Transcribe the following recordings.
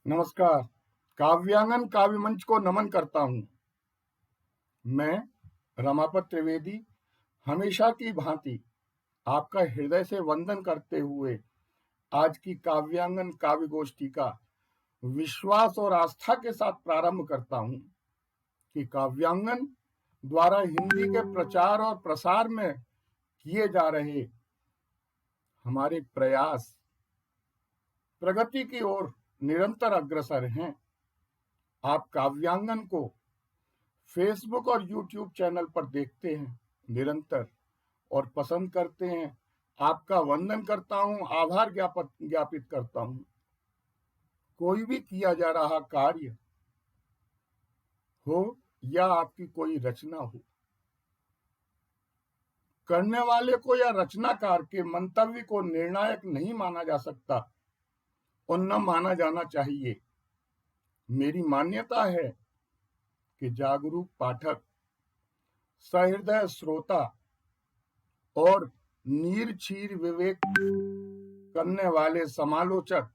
नमस्कार। काव्यांगन काव्य मंच को नमन करता हूँ। मैं रमापत त्रिवेदी हमेशा की भांति आपका हृदय से वंदन करते हुए आज की काव्यांगन काव्य गोष्ठी का विश्वास और आस्था के साथ प्रारंभ करता हूँ कि काव्यांगन द्वारा हिंदी के प्रचार और प्रसार में किए जा रहे हमारे प्रयास प्रगति की ओर निरंतर अग्रसर हैं। आप काव्यांगन को फेसबुक और यूट्यूब चैनल पर देखते हैं निरंतर और पसंद करते हैं। आपका वंदन करता हूं, आभार ज्ञापित करता हूं। कोई भी किया जा रहा कार्य हो या आपकी कोई रचना हो, करने वाले को या रचनाकार के मंतव्य को निर्णायक नहीं माना जा सकता और न माना जाना चाहिए। मेरी मान्यता है कि जागरूक पाठक, सहृदय श्रोता और नीरछीर विवेक करने वाले समालोचक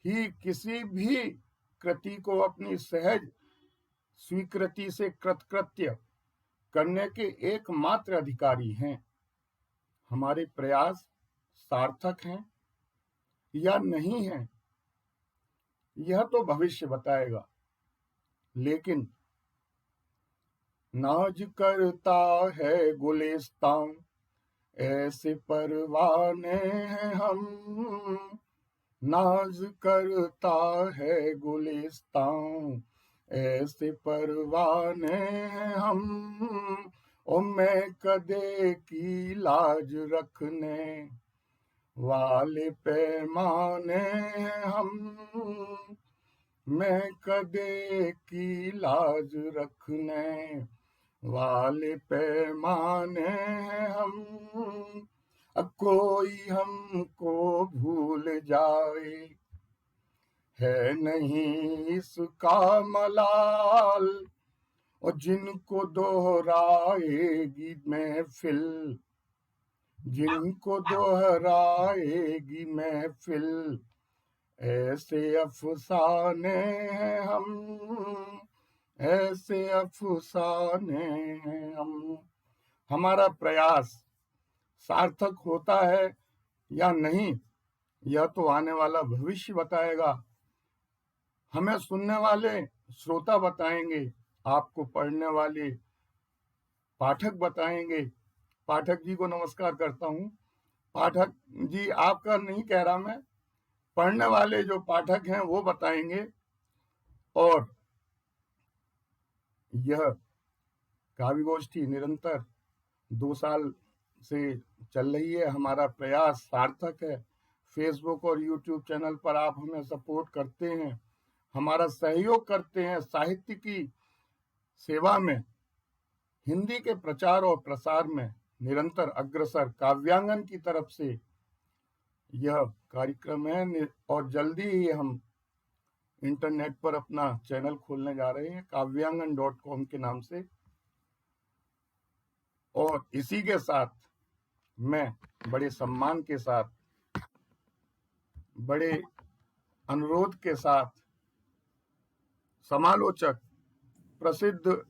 ही किसी भी कृति को अपनी सहज स्वीकृति से कृतकृत्य करने के एकमात्र अधिकारी हैं। हमारे प्रयास सार्थक हैं या नहीं हैं, यह तो भविष्य बताएगा, लेकिन नाज करता है गुलिस्तान ऐसे परवाने हैं हम, नाज करता है गुलिस्तान ऐसे परवाने हैं हम। ओ मैं कदे की लाज रखने वाले पैमाने हैं हम, मैं कदे की लाज रखने वाले पैमाने हैं हम। अब कोई हमको भूल जाए है नहीं इसका मलाल, और जिनको दोहराएगी महफिल, जिनको दोहराएगी महफिल, ऐसे अफसाने हैं हम, ऐसे अफसाने हैं हम। हमारा प्रयास सार्थक होता है या नहीं, यह तो आने वाला भविष्य बताएगा। हमें सुनने वाले श्रोता बताएंगे, आपको पढ़ने वाले पाठक बताएंगे। पाठक जी को नमस्कार करता हूँ। पाठक जी आपका नहीं कह रहा मैं, पढ़ने वाले जो पाठक हैं वो बताएंगे। और यह काव्य गोष्ठी निरंतर 2 साल से चल रही है। हमारा प्रयास सार्थक है। फेसबुक और यूट्यूब चैनल पर आप हमें सपोर्ट करते हैं, हमारा सहयोग करते हैं। साहित्य की सेवा में, हिंदी के प्रचार और प्रसार में निरंतर अग्रसर काव्यांगन की तरफ से यह कार्यक्रम है। और जल्दी ही हम इंटरनेट पर अपना चैनल खोलने जा रहे हैं काव्यांगन.com के नाम से। और इसी के साथ मैं बड़े सम्मान के साथ, बड़े अनुरोध के साथ समालोचक, प्रसिद्ध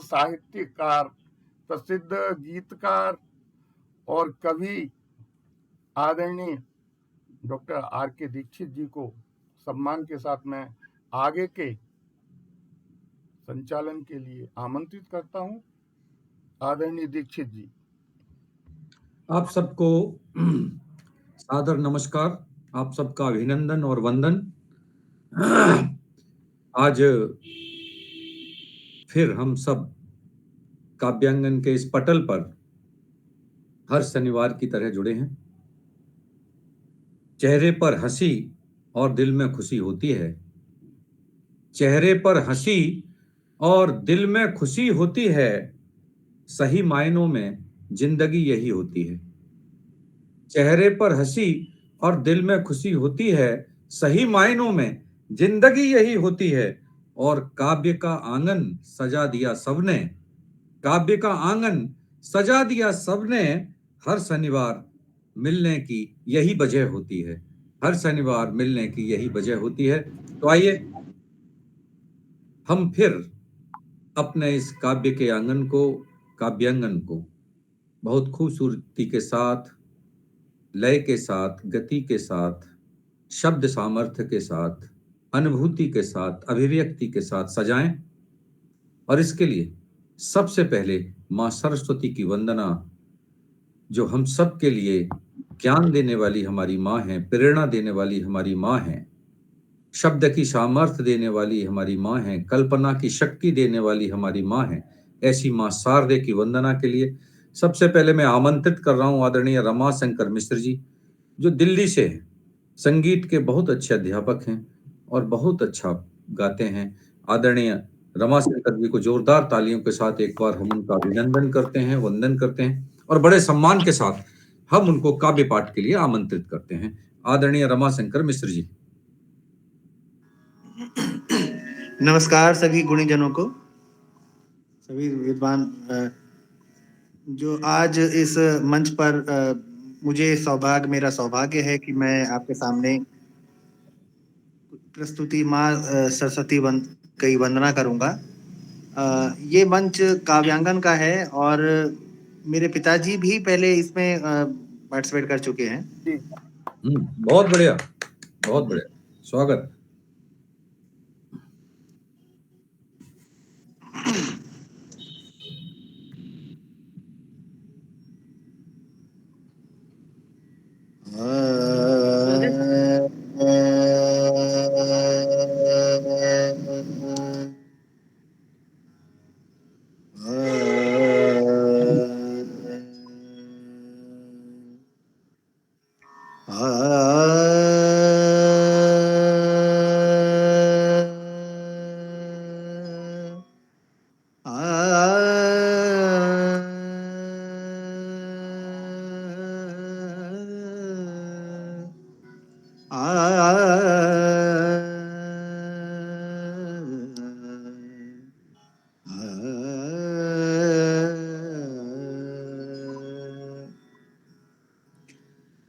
साहित्यकार, प्रसिद्ध गीतकार और कवि आदरणीय डॉक्टर R.K. दीक्षित जी को सम्मान के साथ मैं आगे के संचालन के लिए आमंत्रित करता हूं। आदरणीय दीक्षित जी। आप सबको सादर नमस्कार, आप सबका अभिनंदन और वंदन। आज फिर हम सब काव्यांगन के इस पटल पर हर शनिवार की तरह जुड़े हैं। चेहरे पर हंसी और दिल में खुशी होती है, चेहरे पर हंसी और दिल में खुशी होती है, सही मायनों में जिंदगी यही होती है। चेहरे पर हंसी और दिल में खुशी होती है, सही मायनों में जिंदगी यही होती है। और काव्य का आंगन सजा दिया सबने, काव्य का आंगन सजा दिया सबने, हर शनिवार मिलने की यही वजह होती है। हर शनिवार मिलने की यही वजह होती है। तो आइए हम फिर अपने इस काव्य के आंगन को, काव्यांगन को बहुत खूबसूरती के साथ, लय के साथ, गति के साथ, शब्द सामर्थ्य के साथ, अनुभूति के साथ, अभिव्यक्ति के साथ सजाएं। और इसके लिए सबसे पहले माँ सरस्वती की वंदना, जो हम सब के लिए ज्ञान देने वाली हमारी माँ हैं, प्रेरणा देने वाली हमारी माँ हैं, शब्द की सामर्थ्य देने वाली हमारी माँ हैं, कल्पना की शक्ति देने वाली हमारी माँ हैं। ऐसी माँ शारदे की वंदना के लिए सबसे पहले मैं आमंत्रित कर रहा हूँ आदरणीय रमाशंकर मिश्र जी, जो दिल्ली से हैं, संगीत के बहुत अच्छे अध्यापक हैं और बहुत अच्छा गाते हैं। आदरणीय रमाशंकर जी को जोरदार तालियों के साथ एक बार हम उनका अभिनंदन करते हैं, वंदन करते हैं और बड़े सम्मान के साथ हम उनको काव्य पाठ के लिए आमंत्रित करते हैं। आदरणीय रमाशंकर मिश्र जी। नमस्कार सभी गुणीजनों को, सभी विद्वान जो आज इस मंच पर मेरा सौभाग्य है कि मैं आपके सामने प्रस्तुति माँ सरस्वती की वंदना करूंगा। ये मंच काव्यांगन का है और मेरे पिताजी भी पहले इसमें पार्टिसिपेट कर चुके हैं। बहुत बढ़िया, बहुत बढ़िया, स्वागत।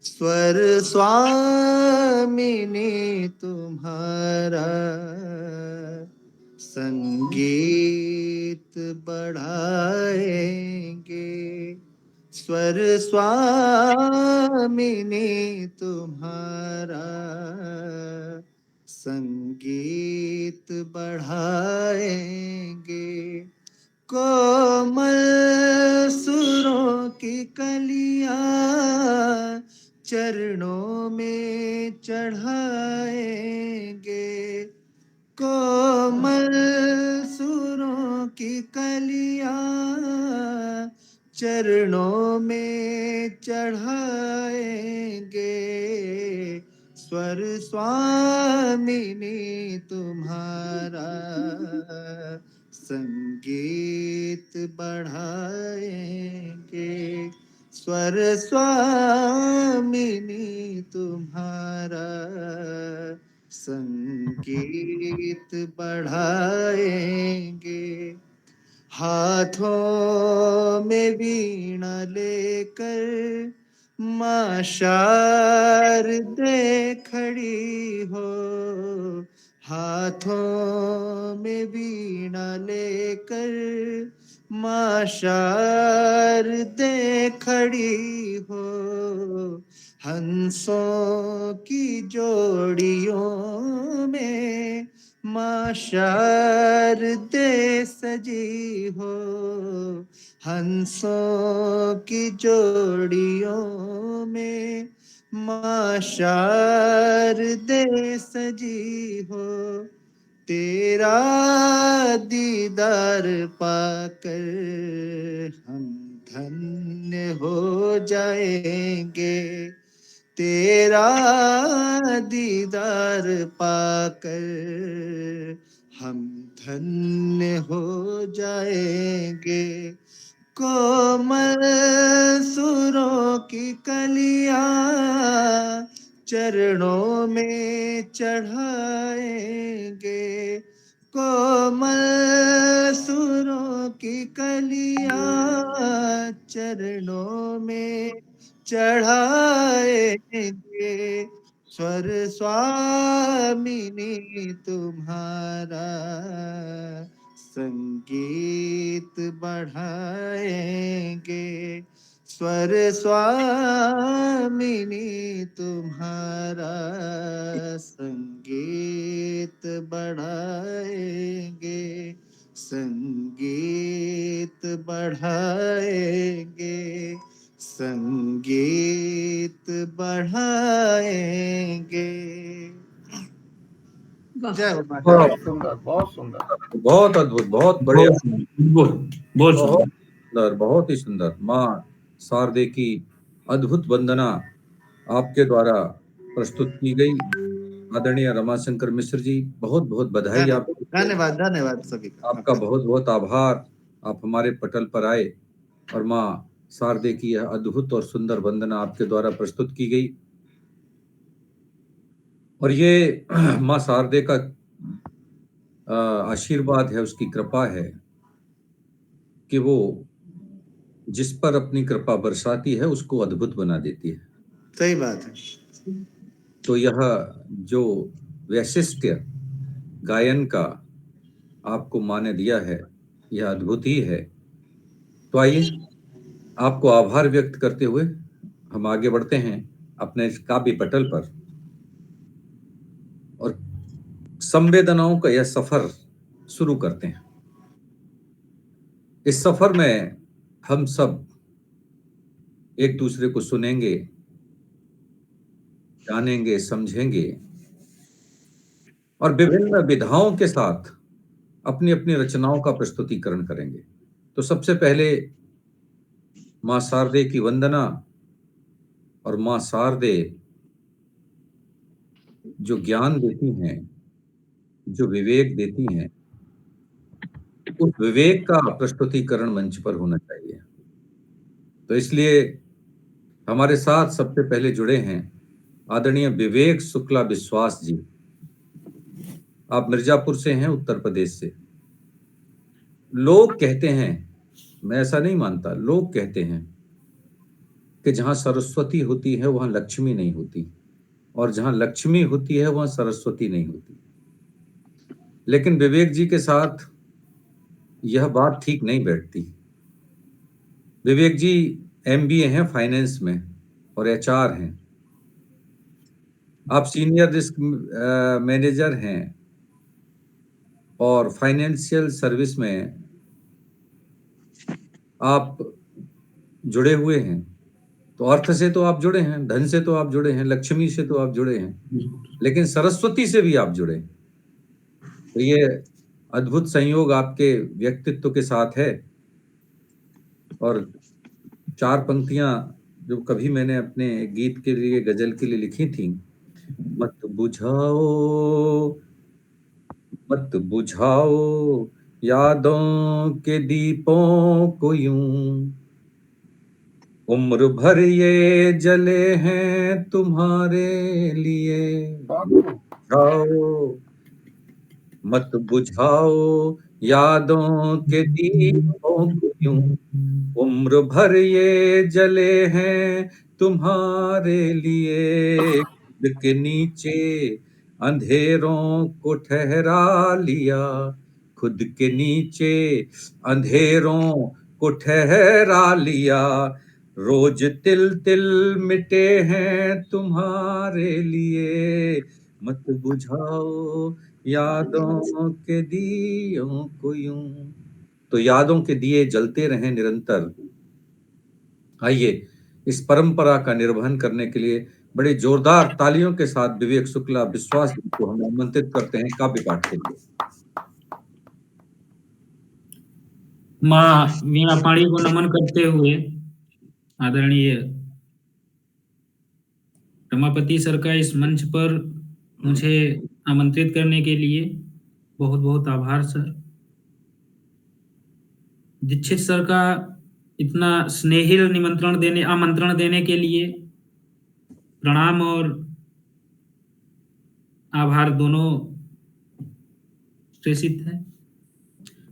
स्वर स्वामिनी तुम्हारा संगीत बढ़ाएंगे, स्वर स्वामिनी तुम्हारा संगीत बढ़ाएंगे, कोमल सुरों की कलियां चरणों में चढ़ाएंगे, कोमल सुरों की कलियां चरणों में चढ़ाएंगे, स्वर स्वामिनी तुम्हारा संगीत बढ़ाएंगे, स्वर स्वामिनी तुम्हारा संगीत बढ़ाएंगे, हाथों में वीणा लेकर माँ शारदे खड़ी हो, हाथों में वीणा लेकर माँ शारदे खड़ी हो, हंसों की जोड़ियों में माँ शारदे सजी हो, हंसों की जोड़ियों में माँ शारदे सजी हो, तेरा दीदार पाकर हम धन्य हो जाएंगे, तेरा दीदार पाकर हम धन्य हो जाएंगे, कोमल सुरों की कलियां चरणों में चढ़ाएंगे, कोमल सुरों की कलियां चरणों में चढ़ाएंगे, स्वर स्वामिनी तुम्हारा संगीत बढ़ाएंगे, स्वर स्वामिनी तुम्हारा संगीत बढ़ाएंगे, संगीत बढ़ाएंगे, संगीत बढ़ाएंगे। जय हो माता। बहुत सुंदर, बहुत सुंदर। बहुत अद्भुत, बहुत बढ़िया, बहुत बहुत सुंदर। सुंदर, बहुत ही सुंदर। माँ शारदे की अद्भुत वंदना आपके द्वारा प्रस्तुत की गई। आदरणीय रमाशंकर मिश्र जी, बहुत बहुत बधाई आपको। धन्यवाद, धन्यवाद सभी का। आपका बहुत बहुत आभार। आप हमारे पटल पर आए और माँ शारदे की यह अद्भुत और सुंदर वंदना आपके द्वारा प्रस्तुत की गई। और ये माँ शारदे का आशीर्वाद है, उसकी कृपा है कि वो जिस पर अपनी कृपा बरसाती है उसको अद्भुत बना देती है। सही बात है। तो यह जो वैशिष्ट्य गायन का आपको माँ ने दिया है, यह अद्भुत ही है। तो आइए, आपको आभार व्यक्त करते हुए हम आगे बढ़ते हैं अपने इस काव्य पटल पर और संवेदनाओं का यह सफर शुरू करते हैं। इस सफर में हम सब एक दूसरे को सुनेंगे, जानेंगे, समझेंगे और विभिन्न विधाओं के साथ अपनी अपनी रचनाओं का प्रस्तुतिकरण करेंगे। तो सबसे पहले माँ शारदे की वंदना और माँ शारदे जो ज्ञान देती हैं, जो विवेक देती हैं, उस विवेक का प्रस्तुतिकरण मंच पर होना चाहिए। तो इसलिए हमारे साथ सबसे पहले जुड़े हैं आदरणीय विवेक शुक्ला विश्वास जी। आप मिर्जापुर से हैं, उत्तर प्रदेश से। लोग कहते हैं, मैं ऐसा नहीं मानता, लोग कहते हैं कि जहां सरस्वती होती है वहां लक्ष्मी नहीं होती, और जहां लक्ष्मी होती है वहां सरस्वती नहीं होती। लेकिन विवेक जी के साथ यह बात ठीक नहीं बैठती। विवेक जी MBA हैं फाइनेंस में और HR हैं। आप सीनियर रिस्क मैनेजर हैं और फाइनेंशियल सर्विस में आप जुड़े हुए हैं। तो अर्थ से तो आप जुड़े हैं, धन से तो आप जुड़े हैं, लक्ष्मी से तो आप जुड़े हैं, लेकिन सरस्वती से भी आप जुड़े। तो ये अद्भुत संयोग आपके व्यक्तित्व के साथ है। और 4 पंक्तियां जो कभी मैंने अपने गीत के लिए, गजल के लिए लिखी थी, मत बुझाओ, मत बुझाओ यादों के दीपों को यूं, उम्र भर ये जले हैं तुम्हारे लिए। बुझाओ, मत बुझाओ यादों के दीपों को यूं, उम्र भर ये जले हैं तुम्हारे लिए। खुद के नीचे अंधेरों को ठहरा लिया, खुद के नीचे अंधेरों को ठहरा लिया। रोज तिल तिल मिटे हैं तुम्हारे लिए। मत बुझाओ यादों के दियों को यूं। तो यादों के दिए जलते रहें निरंतर। आइए, इस परंपरा का निर्वहन करने के लिए बड़े जोरदार तालियों के साथ विवेक शुक्ला विश्वास को हम आमंत्रित करते हैं काव्य पाठ के लिए। माँ वीणा पाणी को नमन करते हुए आदरणीय रमापति सर का इस मंच पर मुझे आमंत्रित करने के लिए बहुत बहुत आभार सर। दीक्षित सर का इतना स्नेहिल आमंत्रण देने के लिए प्रणाम और आभार दोनों प्रेषित है।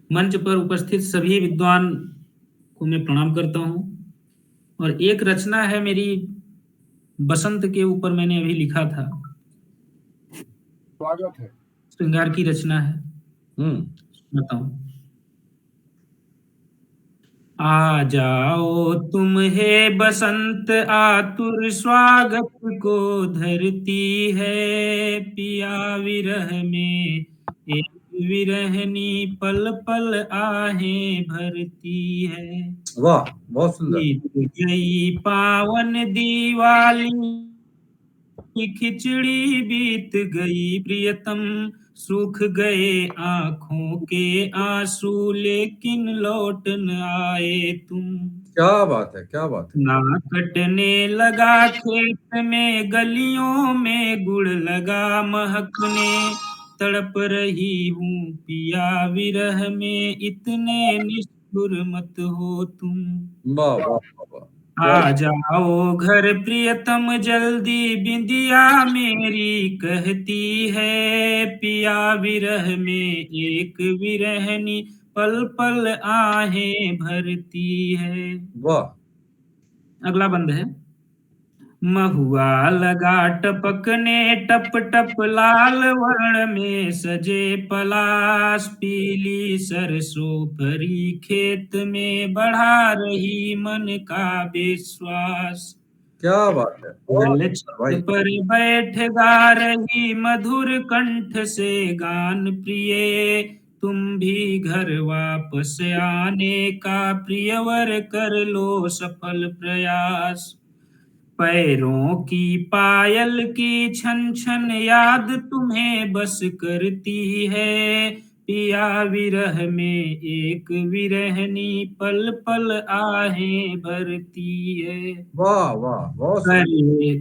मंच पर उपस्थित सभी विद्वान को मैं प्रणाम करता हूं। और एक रचना है मेरी, बसंत के ऊपर मैंने अभी लिखा था। स्वागत है। श्रृंगार की रचना है। बताओ। आ जाओ तुम हे बसंत आतुर स्वागत को धरती है, पिया विरह में एक विरहनी पल पल आहें भरती है। वाह, बहुत सुंदर। बीत गई पावन दिवाली, खिचड़ी बीत गई प्रियतम, सूख गए आंखों के आंसू, लेकिन लौट न आए तुम। क्या बात है, क्या बात है। ना कटने लगा खेत में, गलियों में गुड़ लगा महकने, तड़प रही हूँ पिया विरह में, इतने निष्ठुर मत हो तुम। वाह वाह वाह वाह, आ क्या जाओ घर प्रियतम जल्दी, बिंदिया मेरी कहती है, पिया विरह में एक विरहनी पल पल आहें भरती है। वाह। अगला बंद है। महुआ लगा टपकने, टप टप लाल वर्ण में सजे पलाश, पीली सरसों भरी खेत में बढ़ा रही मन का विश्वास। क्या बात है, बहुत गल सुंदर छत भाई। पर बैठ गा रही मधुर कंठ से गान प्रिय, तुम भी घर वापस आने का प्रियवर कर लो सफल प्रयास। पैरों की पायल की छन छन याद तुम्हें बस करती है, पिया विरह में एक विरहनी पल पल आहें भरती है। वाह वाह, बहुत सुंदर। करे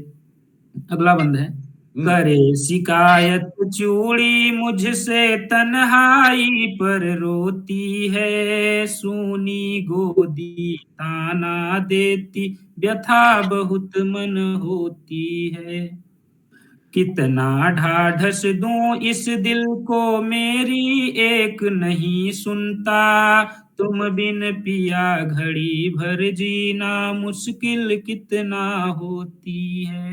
अगला बंद है। करे शिकायत चूड़ी मुझसे तन्हाई पर रोती है, सूनी गोदी ताना देती, व्यथा बहुत मन होती है। कितना ढाढ़स दूं इस दिल को, मेरी एक नहीं सुनता, तुम बिन पिया घड़ी भर जीना मुश्किल कितना होती है।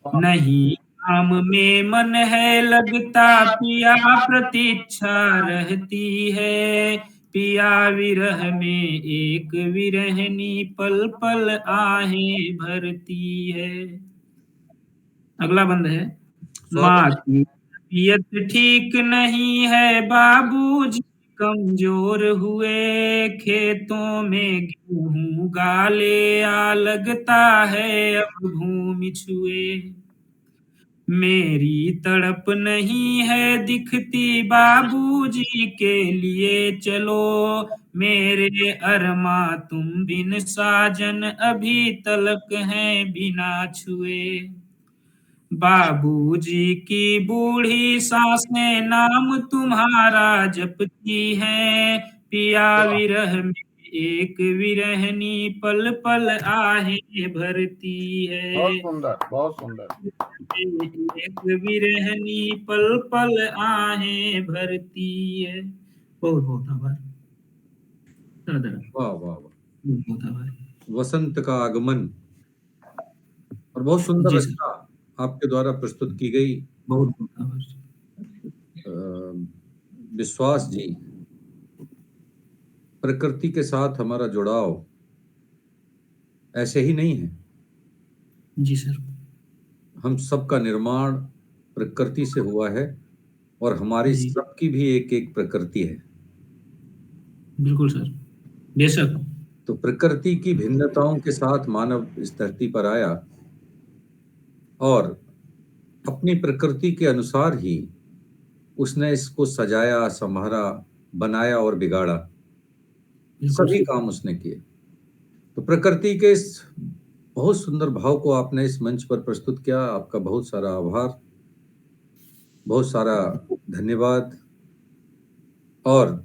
नहीं काम में मन है लगता, पिया प्रतीक्षा रहती है, पिया विरह में एक विरहनी पल पल आहें भरती है। अगला बंद है। माँ स्वागत। की तबीयत ठीक नहीं है, बाबूजी कमजोर हुए, खेतों में गेहूं गाले आ लगता है अब भूमि छुए। मेरी तड़प नहीं है दिखती, बाबूजी के लिए चलो, मेरे अरमा तुम बिन साजन अभी तलक हैं बिना छुए। बाबूजी की बूढ़ी सांसें नाम तुम्हारा जपती हैं, पिया विरह में एक विरहनी पल पल आहें भरती है। बहुत सुंदर, बहुत सुंदर। एक विरहनी पल पल आहें भरती है। बहुत बहुत आभार। दादा, वाह वाह वाह। बहुत आभार। वसंत का आगमन और बहुत सुंदर जी सर, रचना आपके द्वारा प्रस्तुत की गई। बहुत बहुत आभार। विश्वास जी, प्रकृति के साथ हमारा जुड़ाव ऐसे ही नहीं है। जी सर, हम सबका निर्माण प्रकृति से हुआ है और हमारी जी सबकी भी एक एक प्रकृति है। बिल्कुल सर, बेशक। तो प्रकृति की भिन्नताओं के साथ मानव इस धरती पर आया और अपनी प्रकृति के अनुसार ही उसने इसको सजाया, संवारा, बनाया और बिगाड़ा। बिल्कुल सभी सर। काम उसने किए। तो प्रकृति के इस बहुत सुंदर भाव को आपने इस मंच पर प्रस्तुत किया। आपका बहुत सारा आभार, बहुत सारा धन्यवाद। और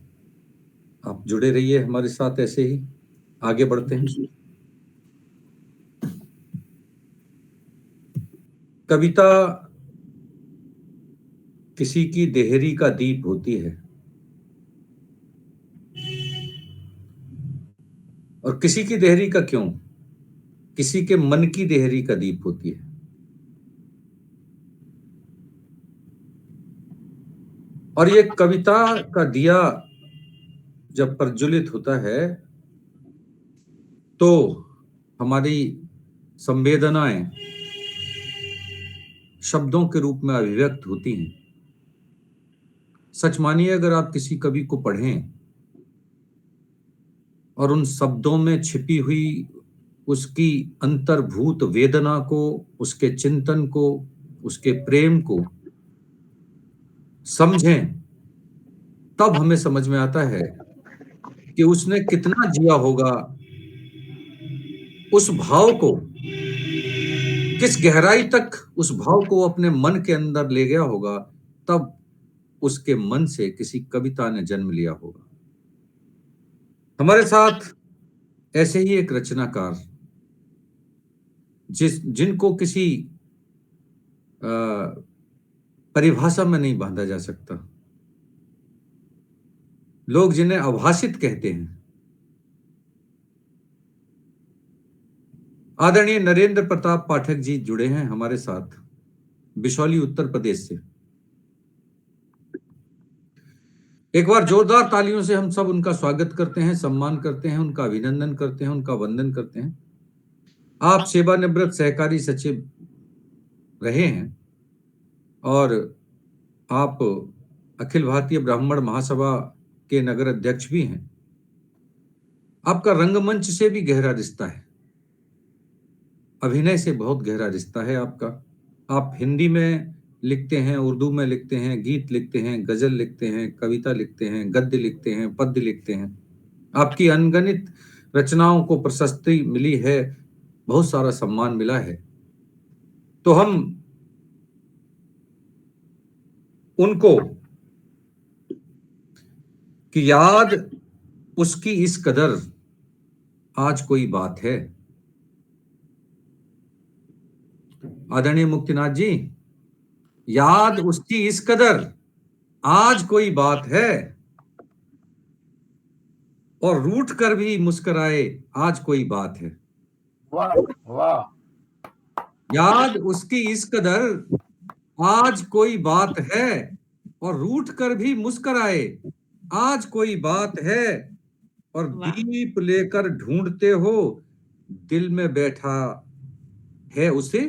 आप जुड़े रहिए हमारे साथ, ऐसे ही आगे बढ़ते हैं। कविता किसी की देहरी का दीप होती है और किसी की देहरी का क्यों, किसी के मन की देहरी का दीप होती है। और ये कविता का दिया जब प्रज्वलित होता है तो हमारी संवेदनाएं शब्दों के रूप में अभिव्यक्त होती हैं। सच मानिए, अगर आप किसी कवि को पढ़ें और उन शब्दों में छिपी हुई उसकी अंतर्भूत वेदना को, उसके चिंतन को, उसके प्रेम को समझें, तब हमें समझ में आता है कि उसने कितना जिया होगा, उस भाव को, किस गहराई तक उस भाव को अपने मन के अंदर ले गया होगा, तब उसके मन से किसी कविता ने जन्म लिया होगा। हमारे साथ ऐसे ही एक रचनाकार जिनको किसी परिभाषा में नहीं बांधा जा सकता, लोग जिन्हें अभाषित कहते हैं, आदरणीय नरेंद्र प्रताप पाठक जी जुड़े हैं हमारे साथ बिशौली उत्तर प्रदेश से। एक बार जोरदार तालियों से हम सब उनका स्वागत करते हैं, सम्मान करते हैं, उनका अभिनंदन करते हैं, उनका वंदन करते हैं। आप सेवानिवृत्त सहकारी सचिव रहे हैं और आप अखिल भारतीय ब्राह्मण महासभा के नगर अध्यक्ष भी हैं। आपका रंगमंच से भी गहरा रिश्ता है, अभिनय से बहुत गहरा रिश्ता है आपका। आप हिंदी में लिखते हैं, उर्दू में लिखते हैं, गीत लिखते हैं, गजल लिखते हैं, कविता लिखते हैं, गद्य लिखते हैं, पद्य लिखते हैं। आपकी अनगणित रचनाओं को प्रशस्ति मिली है, बहुत सारा सम्मान मिला है। तो हम उनको कि याद उसकी इस कदर आज कोई बात है। आदरणीय मुक्तिनाथ जी, याद उसकी इस कदर आज कोई बात है, और रूठ कर भी मुस्कुराए आज कोई बात है। वाह वाह। याद उसकी इस कदर आज कोई बात है, और रूठ कर भी मुस्कुराए आज कोई बात है। और दीप लेकर ढूंढते हो दिल में बैठा है उसे,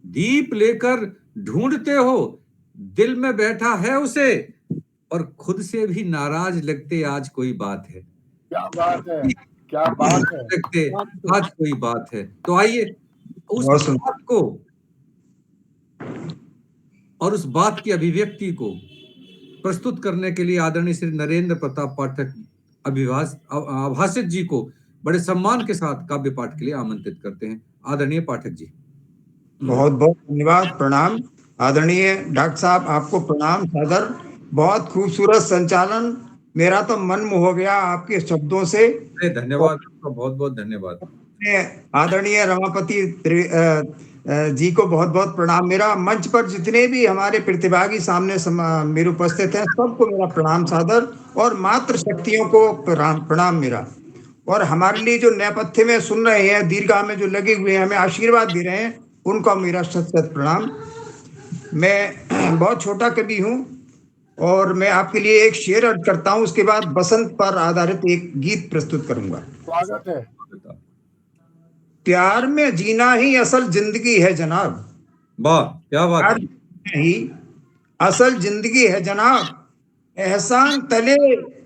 दीप लेकर ढूंढते हो दिल में बैठा है उसे, और खुद से भी नाराज लगते आज कोई बात है। क्या बात है, क्या बात है। लगते आज कोई बात है। तो आइए उस बात को और उस बात की अभिव्यक्ति को प्रस्तुत करने के लिए आदरणीय श्री नरेंद्र प्रताप पाठक आभाषित जी को बड़े सम्मान के साथ काव्य पाठ के लिए आमंत्रित करते हैं। आदरणीय पाठक जी। बहुत बहुत धन्यवाद, प्रणाम। आदरणीय डॉक्टर साहब, आपको प्रणाम सादर। बहुत खूबसूरत संचालन, मेरा तो मन मोह गया आपके शब्दों से। धन्यवाद, बहुत बहुत धन्यवाद। आदरणीय रमापति जी को बहुत बहुत प्रणाम। मेरा मंच पर जितने भी हमारे प्रतिभागी सामने मेरे उपस्थित हैं, सबको मेरा प्रणाम सादर, और मातृ शक्तियों को प्रणाम मेरा। और हमारे लिए जो नेपथ्य में सुन रहे हैं, दीर्घा में जो लगे हुए हैं, हमें आशीर्वाद दे रहे हैं, उनका मेरा सत सत प्रणाम। मैं बहुत छोटा कवि हूँ और मैं आपके लिए एक शेर अर्ज करता हूँ, उसके बाद बसंत पर आधारित एक गीत प्रस्तुत करूंगा। स्वागत है। प्यार में जीना ही असल जिंदगी है जनाब। वाह, क्या बात है। प्यार ही असल जिंदगी है जनाब, एहसान तले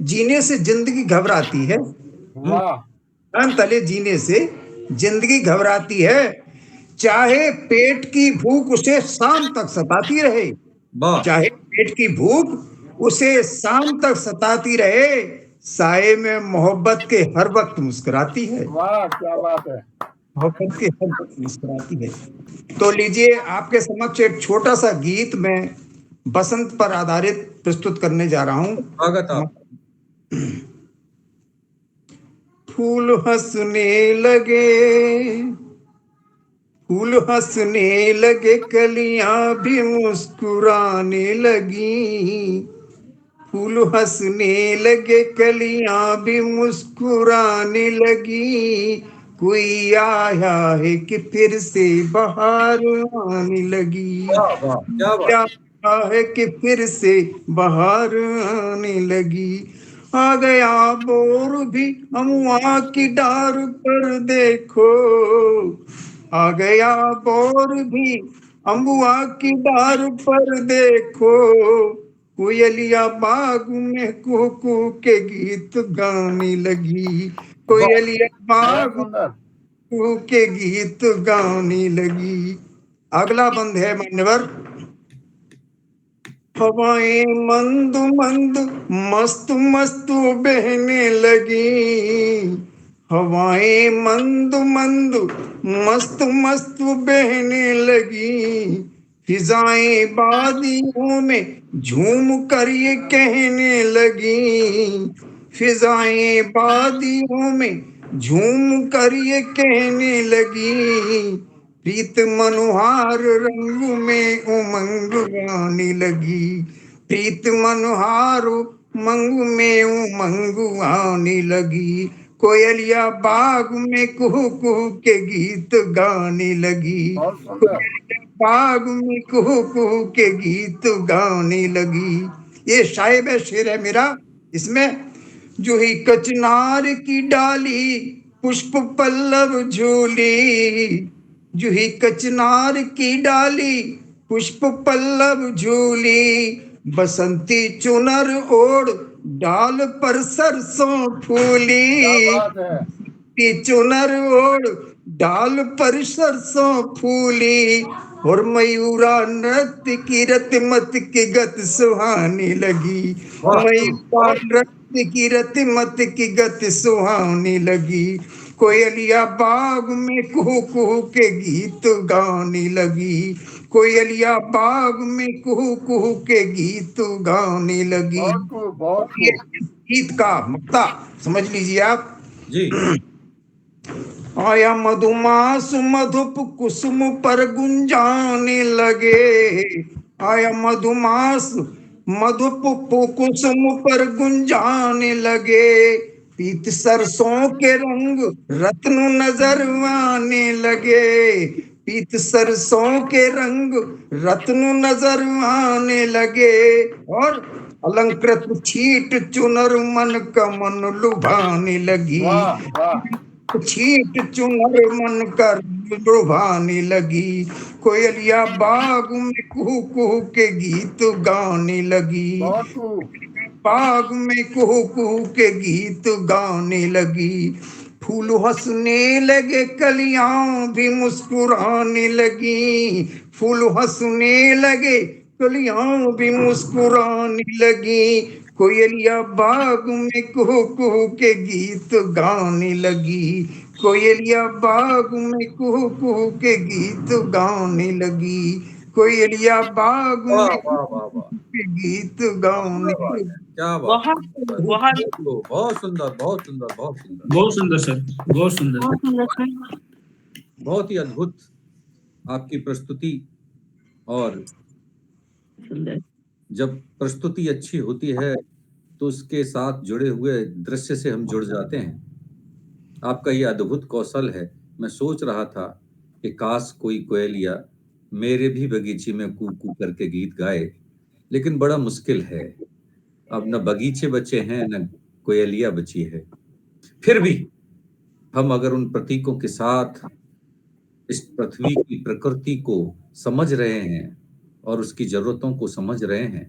जीने से जिंदगी घबराती है। वाह। एहसान तले जीने से जिंदगी घबराती है, चाहे पेट की भूख उसे शाम तक सताती रहे। चाहे पेट की भूख उसे शाम तक सताती रहे, साए में मोहब्बत के हर वक्त मुस्कुराती है। वाह, क्या बात है। मोहब्बत के हर वक्त मुस्कुराती है। तो लीजिए, आपके समक्ष एक छोटा सा गीत मैं बसंत पर आधारित प्रस्तुत करने जा रहा हूँ। स्वागत आप। फूल हंसने लगे, फूल हंसने लगे, कलियां भी मुस्कुराने लगी। फूल हंसने लगे, कलियां भी मुस्कुराने लगी। कोई आया है कि फिर से बहार आने लगी। क्या है कि फिर से बाहर आने लगी। आ गया बोर भी अमुआ की डार पर देखो, आ गया बोर भी अमुआ की डार पर देखो, कोयलिया बाग में कुहू के गीत गाने लगी, कोयलिया बहुत बाग सुंदर। कुहू के गीत गाने लगी। अगला बंद है मान्यवर। हवाएं मंद मंद मस्त मस्त बहने लगी, हवाएं मंद मंद मस्त मस्त बहने लगी, फिजाएं वादियों में झूम कर ये कहने लगी, फिजाएं वादियों में झूम कर ये कहने लगी, प्रीत मनोहार रंग में उमंग आने लगी, प्रीत मनोहार उमंग में उमंग आने लगी, कोयलिया बाग में कुहू कुहू के गीत गाने लगी, बहुत सुंदर। बाग में कुहू कुहू के गीत गाने लगी। ये शायब है, शेर है मेरा। इसमें जूही कचनार की डाली पुष्प पल्लव झूली, जूही कचनार की डाली पुष्प पल्लव झूली, बसंती चुनर ओढ़ डाल पर सरसों क्या फूली, बात है। की चुनर ओढ़ डाल पर सरसों फूली, और मयूरा नृत्य की रतिमत की गत सुहानी लगी, वाह मयूरा नृत्य की रतिमत की गत सुहानी लगी, कोयलिया बाग में कुहू कुहू के गीत गाने लगी, कोयलिया बाग में कुहू कुहू के गीत गाने लगी। बहुत खूब, बहुत ये खूब। गीत का मुक्ता समझ लीजिए आप। जी। आया मधुमास मधुप कुसुम पर गुंजाने लगे, आया मधुमास मधुप कुसुम पर गुंजाने लगे, पीत सरसों के रंग रत्न नजर आने लगे, पीत सरसों के रंग रत्न नजर आने लगे, और अलंकृत छीट चुनर मन का मन लुभाने लगी, वाह वाह। छीट चुनर मन कर लुभाने लगी, कोयलिया बाग में कुहू कुहू के गीत गाने लगी, बहुत खूब। बाग में कुहू कुहू के गीत गाने लगी, फूल हंसने लगे कलियां भी मुस्कुराने लगी, फूल हंसने लगे कलियां भी मुस्कुराने लगी, कोयलिया बाग में कुहू कुहू के गीत गाने लगी, कोयलिया बाग में कुहू कुहू के गीत गाने लगी, कोयलिया बाग वाह में वाह वाह वाह, के गीत गाने क्या बात लगी। है, क्या बात बहुत है। बहुत बहुत सुंदर, बहुत सुंदर, बहुत सुंदर, बहुत सुंदर सर, बहुत सुंदर। बहुत सुंदर सर। बहुत ही अद्भुत आपकी प्रस्तुति। और सुंदर। जब प्रस्तुति अच्छी होती है तो उसके साथ जुड़े हुए दृश्य से हम जुड़ जाते हैं। आपका ये अद्भुत कौशल है। मैं सोच रहा था कि काश कोई कोयलिया मेरे भी बगीचे में कू कू करके गीत गाए, लेकिन बड़ा मुश्किल है। अब न बगीचे बचे हैं, न कोयलिया बची है। फिर भी हम अगर उन प्रतीकों के साथ इस पृथ्वी की प्रकृति को समझ रहे हैं और उसकी जरूरतों को समझ रहे हैं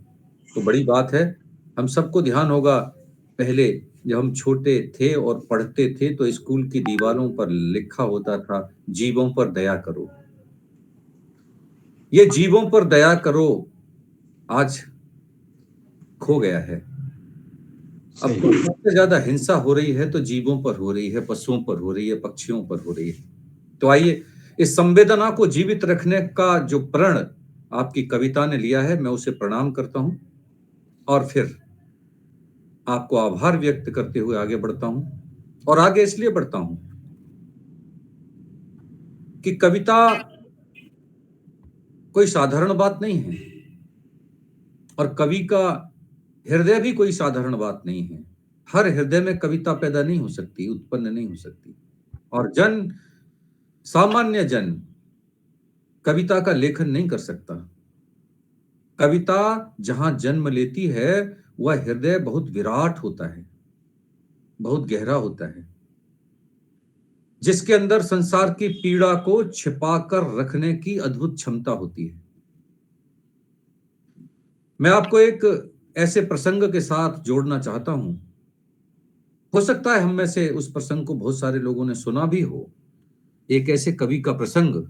तो बड़ी बात है। हम सबको ध्यान होगा, पहले जब हम छोटे थे और पढ़ते थे तो स्कूल की दीवारों पर लिखा होता था, जीवों पर दया करो। ये जीवों पर दया करो आज खो गया है। अब तो सबसे ज्यादा हिंसा हो रही है तो जीवों पर हो रही है, पशुओं पर हो रही है, पक्षियों पर हो रही है। तो आइए इस संवेदना को जीवित रखने का जो प्रण आपकी कविता ने लिया है, मैं उसे प्रणाम करता हूं और फिर आपको आभार व्यक्त करते हुए आगे बढ़ता हूं। और आगे इसलिए बढ़ता हूं कि कविता कोई साधारण बात नहीं है और कवि का हृदय भी कोई साधारण बात नहीं है। हर हृदय में कविता पैदा नहीं हो सकती, उत्पन्न नहीं हो सकती। और सामान्य जन कविता का लेखन नहीं कर सकता। कविता जहां जन्म लेती है वह हृदय बहुत विराट होता है, बहुत गहरा होता है, जिसके अंदर संसार की पीड़ा को छिपाकर रखने की अद्भुत क्षमता होती है। मैं आपको एक ऐसे प्रसंग के साथ जोड़ना चाहता हूं। हो सकता है हम में से उस प्रसंग को बहुत सारे लोगों ने सुना भी हो। एक ऐसे कवि का प्रसंग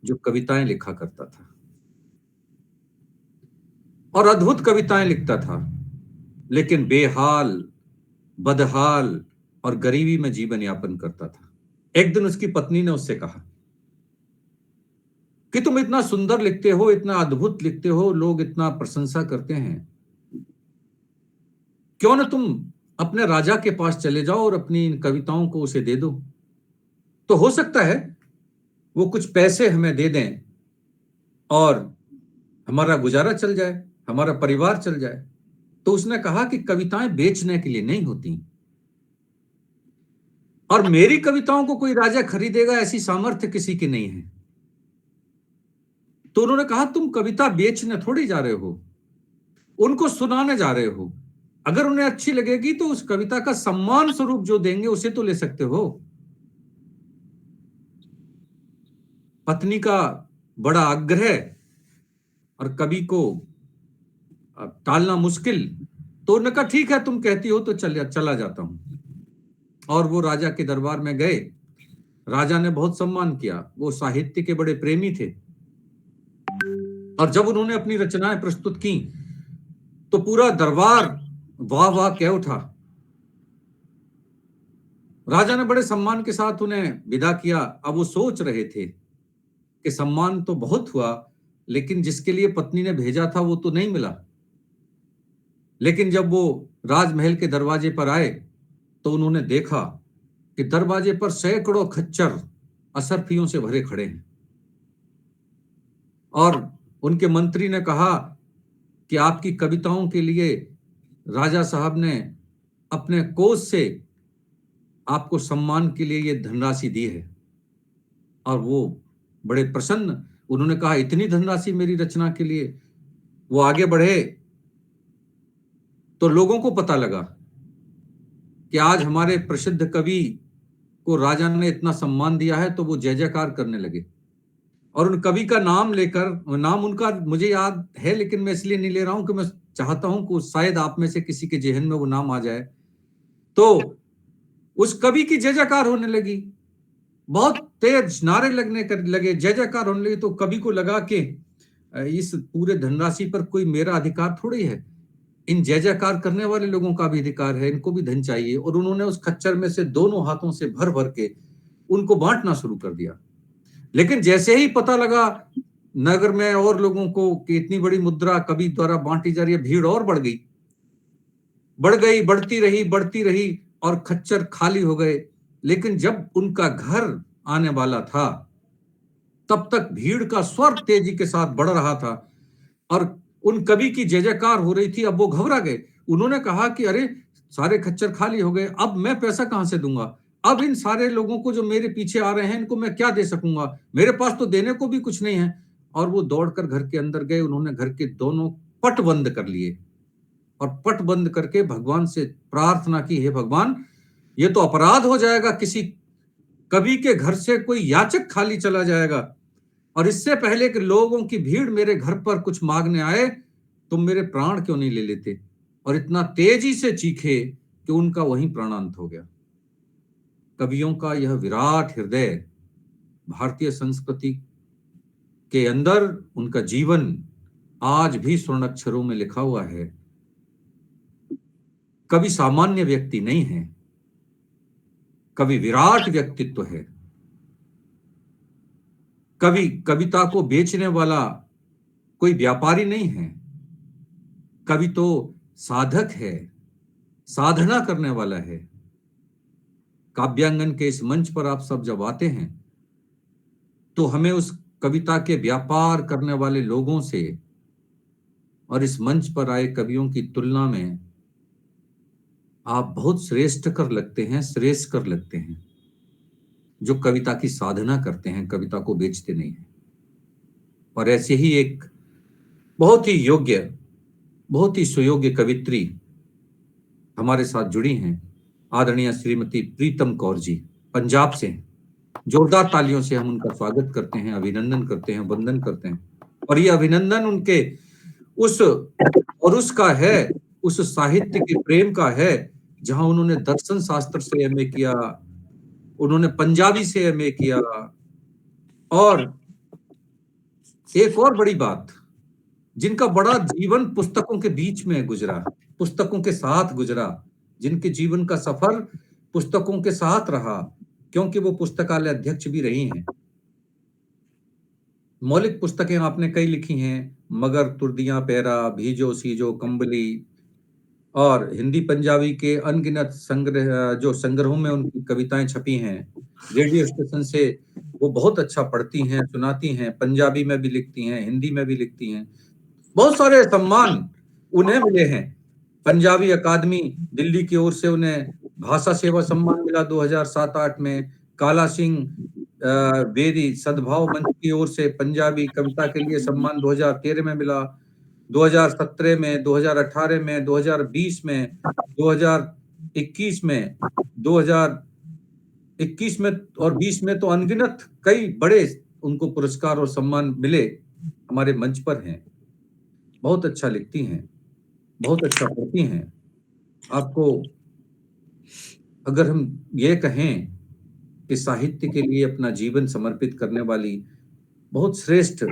जो कविताएं लिखा करता था और अद्भुत कविताएं लिखता था, लेकिन बेहाल, बदहाल और गरीबी में जीवन यापन करता था। एक दिन उसकी पत्नी ने उससे कहा कि तुम इतना सुंदर लिखते हो, इतना अद्भुत लिखते हो, लोग इतना प्रशंसा करते हैं, क्यों ना तुम अपने राजा के पास चले जाओ और अपनी इन कविताओं को उसे दे दो, तो हो सकता है वो कुछ पैसे हमें दे दें और हमारा गुजारा चल जाए, हमारा परिवार चल जाए। तो उसने कहा कि कविताएं बेचने के लिए नहीं होती, और मेरी कविताओं को कोई राजा खरीदेगा ऐसी सामर्थ्य किसी की नहीं है। तो उन्होंने कहा तुम कविता बेचने थोड़ी जा रहे हो, उनको सुनाने जा रहे हो। अगर उन्हें अच्छी लगेगी तो उस कविता का सम्मान स्वरूप जो देंगे उसे तो ले सकते हो। पत्नी का बड़ा आग्रह और कवि को टालना मुश्किल, तो उन्होंने कहा ठीक है तुम कहती हो तो चला जाता हूं। और वो राजा के दरबार में गए। राजा ने बहुत सम्मान किया, वो साहित्य के बड़े प्रेमी थे, और जब उन्होंने अपनी रचनाएं प्रस्तुत की तो पूरा दरबार वाह वाह कह उठा। राजा ने बड़े सम्मान के साथ उन्हें विदा किया। अब वो सोच रहे थे कि सम्मान तो बहुत हुआ, लेकिन जिसके लिए पत्नी ने भेजा था वो तो नहीं मिला। लेकिन जब वो राजमहल के दरवाजे पर आए तो उन्होंने देखा कि दरवाजे पर सैकड़ों खच्चर असरफियों से भरे खड़े हैं, और उनके मंत्री ने कहा कि आपकी कविताओं के लिए राजा साहब ने अपने कोष से आपको सम्मान के लिए ये धनराशि दी है। और वो बड़े प्रसन्न, उन्होंने कहा इतनी धनराशि मेरी रचना के लिए। वो आगे बढ़े तो लोगों को पता लगा कि आज हमारे प्रसिद्ध कवि को राजा ने इतना सम्मान दिया है, तो वो जय जयकार करने लगे। और उन कवि का नाम लेकर, नाम उनका मुझे याद है लेकिन मैं इसलिए नहीं ले रहा हूं कि मैं चाहता हूं कि शायद आप में से किसी के जेहन में वो नाम आ जाए। तो उस कवि की जय जयकार होने लगी, बहुत तेज नारे लगे, जय जयकार होने लगी। तो कवि को लगा कि इस पूरे धनराशि पर कोई मेरा अधिकार थोड़ी है, इन जय जयकार करने वाले लोगों का भी अधिकार है, इनको भी धन चाहिए। और उन्होंने उस खच्चर में से दोनों हाथों से भर भर के उनको बांटना शुरू कर दिया। लेकिन जैसे ही पता लगा नगर में और लोगों को कि इतनी बड़ी मुद्रा कवि द्वारा बांटी जा रही है, भीड़ और बढ़ गई, बढ़ती रही और खच्चर खाली हो गए। लेकिन जब उनका घर आने वाला था तब तक भीड़ का स्वर तेजी के साथ बढ़ रहा था और उन कवि की जय जयकार हो रही थी। अब वो घबरा गए। उन्होंने कहा कि अरे सारे खच्चर खाली हो गए, अब मैं पैसा कहां से दूंगा? अब इन सारे लोगों को जो मेरे पीछे आ रहे हैं इनको मैं क्या दे सकूंगा? मेरे पास तो देने को भी कुछ नहीं है। और वो दौड़कर घर के अंदर गए। उन्होंने घर के दोनों पट बंद कर लिए और पट बंद करके भगवान से प्रार्थना की, हे भगवान, ये तो अपराध हो जाएगा, किसी कवि के घर से कोई याचक खाली चला जाएगा, और इससे पहले कि लोगों की भीड़ मेरे घर पर कुछ मांगने आए तुम मेरे प्राण क्यों नहीं ले लेते? और इतना तेजी से चीखे कि उनका वहीं प्राणांत हो गया। कवियों का यह विराट हृदय, भारतीय संस्कृति के अंदर उनका जीवन आज भी स्वर्ण अक्षरों में लिखा हुआ है। कवि सामान्य व्यक्ति नहीं है, कवि विराट व्यक्तित्व है। कवि कविता को बेचने वाला कोई व्यापारी नहीं है। कवि तो साधक है, साधना करने वाला है। काव्यांगन के इस मंच पर आप सब जब आते हैं तो हमें उस कविता के व्यापार करने वाले लोगों से और इस मंच पर आए कवियों की तुलना में आप बहुत श्रेष्ठ कर लगते हैं, जो कविता की साधना करते हैं, कविता को बेचते नहीं हैं। और ऐसे ही एक बहुत ही योग्य, बहुत ही सुयोग्य कवित्री हमारे साथ जुड़ी हैं। आदरणीय श्रीमती प्रीतम कौर जी पंजाब से हैं। जोरदार तालियों से हम उनका स्वागत करते हैं, अभिनंदन करते हैं, वंदन करते हैं। और ये अभिनंदन उनके उसका है, उस साहित्य के प्रेम का है जहां उन्होंने दर्शन शास्त्र से एमए किया, उन्होंने पंजाबी से एमए किया। और एक और बड़ी बात, जिनका बड़ा जीवन पुस्तकों के बीच में गुजरा, पुस्तकों के साथ गुजरा, जिनके जीवन का सफर पुस्तकों के साथ रहा, क्योंकि वो पुस्तकालय अध्यक्ष भी रही हैं। मौलिक पुस्तकें आपने कई लिखी हैं, मगर तुर्दियां पैरा, भीजो सीजो कंबली, और हिंदी पंजाबी के अनगिनत संग्रह, जो संग्रहों में उनकी कविताएं छपी हैं। रेडियो स्टेशन से वो बहुत अच्छा पढ़ती हैं, सुनाती हैं, पंजाबी में भी लिखती हैं, हिंदी में भी लिखती हैं। बहुत सारे सम्मान उन्हें मिले हैं। पंजाबी अकादमी दिल्ली की ओर से उन्हें भाषा सेवा सम्मान मिला 2007-8 में। काला सिंह बेदी सद्भाव मंच की ओर से पंजाबी कविता के लिए सम्मान 2013 में मिला, 2017 में, 2018 में, 2020 में, 2021 में, 2021 में और 20 में तो अनगिनत कई बड़े उनको पुरस्कार और सम्मान मिले। हमारे मंच पर हैं, बहुत अच्छा लिखती हैं, बहुत अच्छा पढ़ती हैं। आपको अगर हम ये कहें कि साहित्य के लिए अपना जीवन समर्पित करने वाली बहुत श्रेष्ठ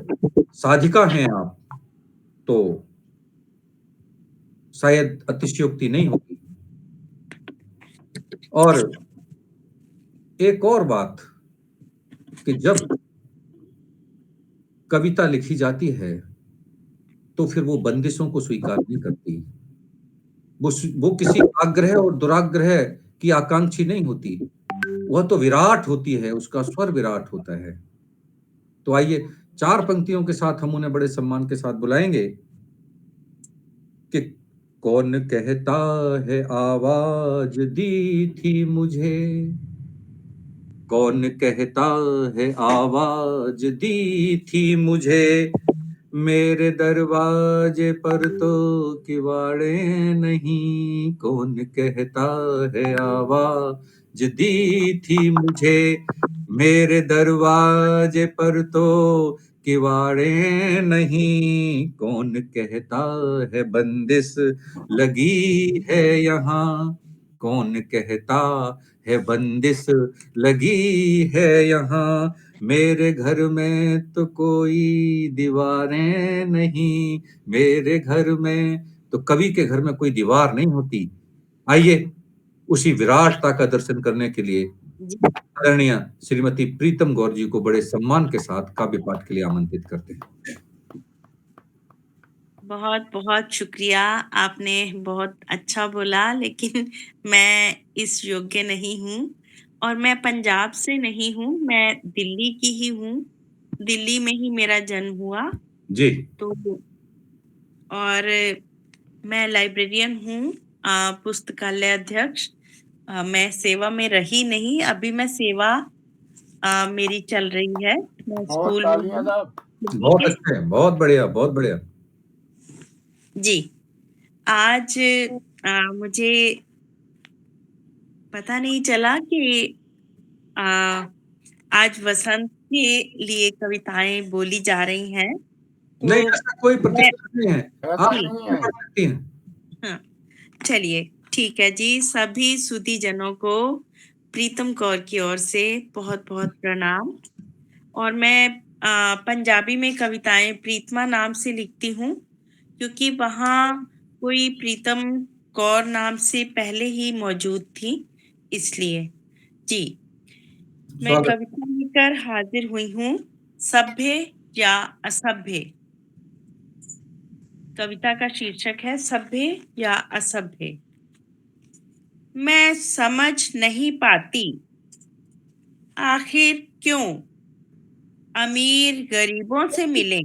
साधिका हैं आप, तो शायद अतिशयोक्ति नहीं होगी। और एक और बात कि जब कविता लिखी जाती है तो फिर वो बंदिशों को स्वीकार नहीं करती। वो किसी आग्रह और दुराग्रह की आकांक्षी नहीं होती, वह तो विराट होती है, उसका स्वर विराट होता है। तो आइए 4 पंक्तियों के साथ हम उन्हें बड़े सम्मान के साथ बुलाएंगे कि कौन कहता है आवाज दी थी मुझे, कौन कहता है आवाज दी थी मुझे, मेरे दरवाजे पर तो किवाड़े नहीं, कौन कहता है आवाज दी थी मुझे, मेरे दरवाजे पर तो किवाड़े नहीं, कौन कहता है बंदिश लगी है यहाँ, कौन कहता है बंदिश लगी है यहाँ, मेरे घर में तो कोई दीवारें नहीं, मेरे घर में तो कवि के घर में कोई दीवार नहीं होती। आइए उसी विराटता का दर्शन करने के लिए आदरणीय श्रीमती प्रीतम कौर जी को बड़े सम्मान के साथ काव्य पाठ के लिए आमंत्रित करते हैं। बहुत बहुत शुक्रिया, आपने बहुत अच्छा बोला, लेकिन मैं इस योग्य नहीं हूँ और मैं पंजाब से नहीं हूँ, मैं दिल्ली की ही हूँ। दिल्ली में ही मेरा जन्म हुआ जी। तो, और मैं लाइब्रेरियन हूँ, पुस्तकालय अध्यक्ष। मैं सेवा में रही नहीं, अभी मैं सेवा मेरी चल रही है। मैं स्कूल में हूँ। बहुत अच्छा है, बहुत बढ़िया, बहुत बढ़िया जी। आज मुझे पता नहीं चला कि आज वसंत के लिए कविताएं बोली जा रही हैं। नहीं, ऐसा कोई प्रतिबंध नहीं है, आप नहीं पढ़ सकती हैं। हाँ, चलिए ठीक है जी। सभी सुधी जनों को प्रीतम कौर की ओर से बहुत बहुत प्रणाम। और मैं पंजाबी में कविताएं प्रीतमा नाम से लिखती हूँ, क्योंकि वहाँ कोई प्रीतम कौर नाम से पहले ही मौजूद थी, इसलिए जी। मैं कविता लेकर हाजिर हुई हूँ, सभ्य या असभ्य। कविता का शीर्षक है सभ्य या असभ्य। मैं समझ नहीं पाती आखिर क्यों अमीर गरीबों से मिले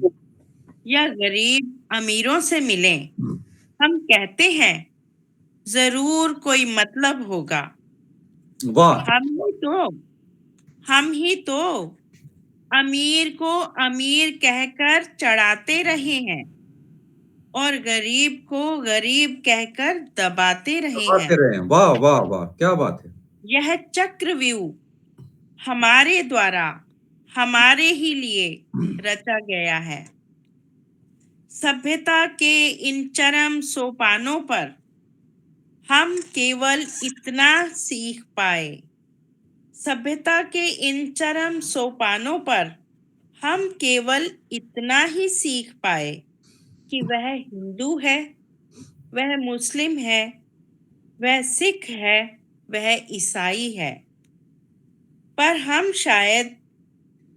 या गरीब अमीरों से मिले। हम कहते हैं जरूर कोई मतलब होगा। वाह। हम ही तो अमीर को अमीर कहकर चढ़ाते रहे हैं। और गरीब को गरीब कहकर दबाते रहे दबाते हैं। रहे हैं। वाह वाह वाह, क्या बात है। यह चक्रव्यूह हमारे द्वारा हमारे ही लिए रचा गया है। सभ्यता के इन चरम सोपानों पर हम केवल इतना सीख पाए। सभ्यता के इन चरम सोपानों पर हम केवल इतना ही सीख पाए कि वह हिंदू है, वह मुस्लिम है, वह सिख है, वह ईसाई है। पर हम शायद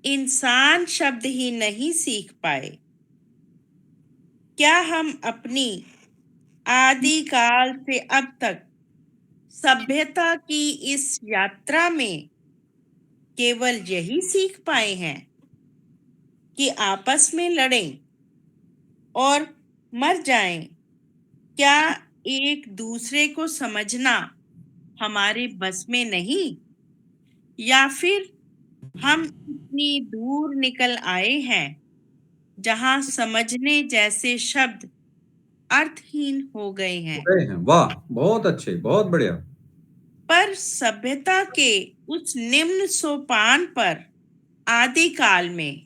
इंसान शब्द ही नहीं सीख पाए। क्या हम अपनी आदिकाल से अब तक सभ्यता की इस यात्रा में केवल यही सीख पाए हैं कि आपस में लड़ें और मर जाएं? क्या एक दूसरे को समझना हमारे बस में नहीं? या फिर हम इतनी दूर निकल आए हैं जहां समझने जैसे शब्द अर्थहीन हो गए हैं? गए हैं। वाह, बहुत अच्छे, बहुत बढ़िया। पर सभ्यता के उस निम्न सोपान पर आदिकाल में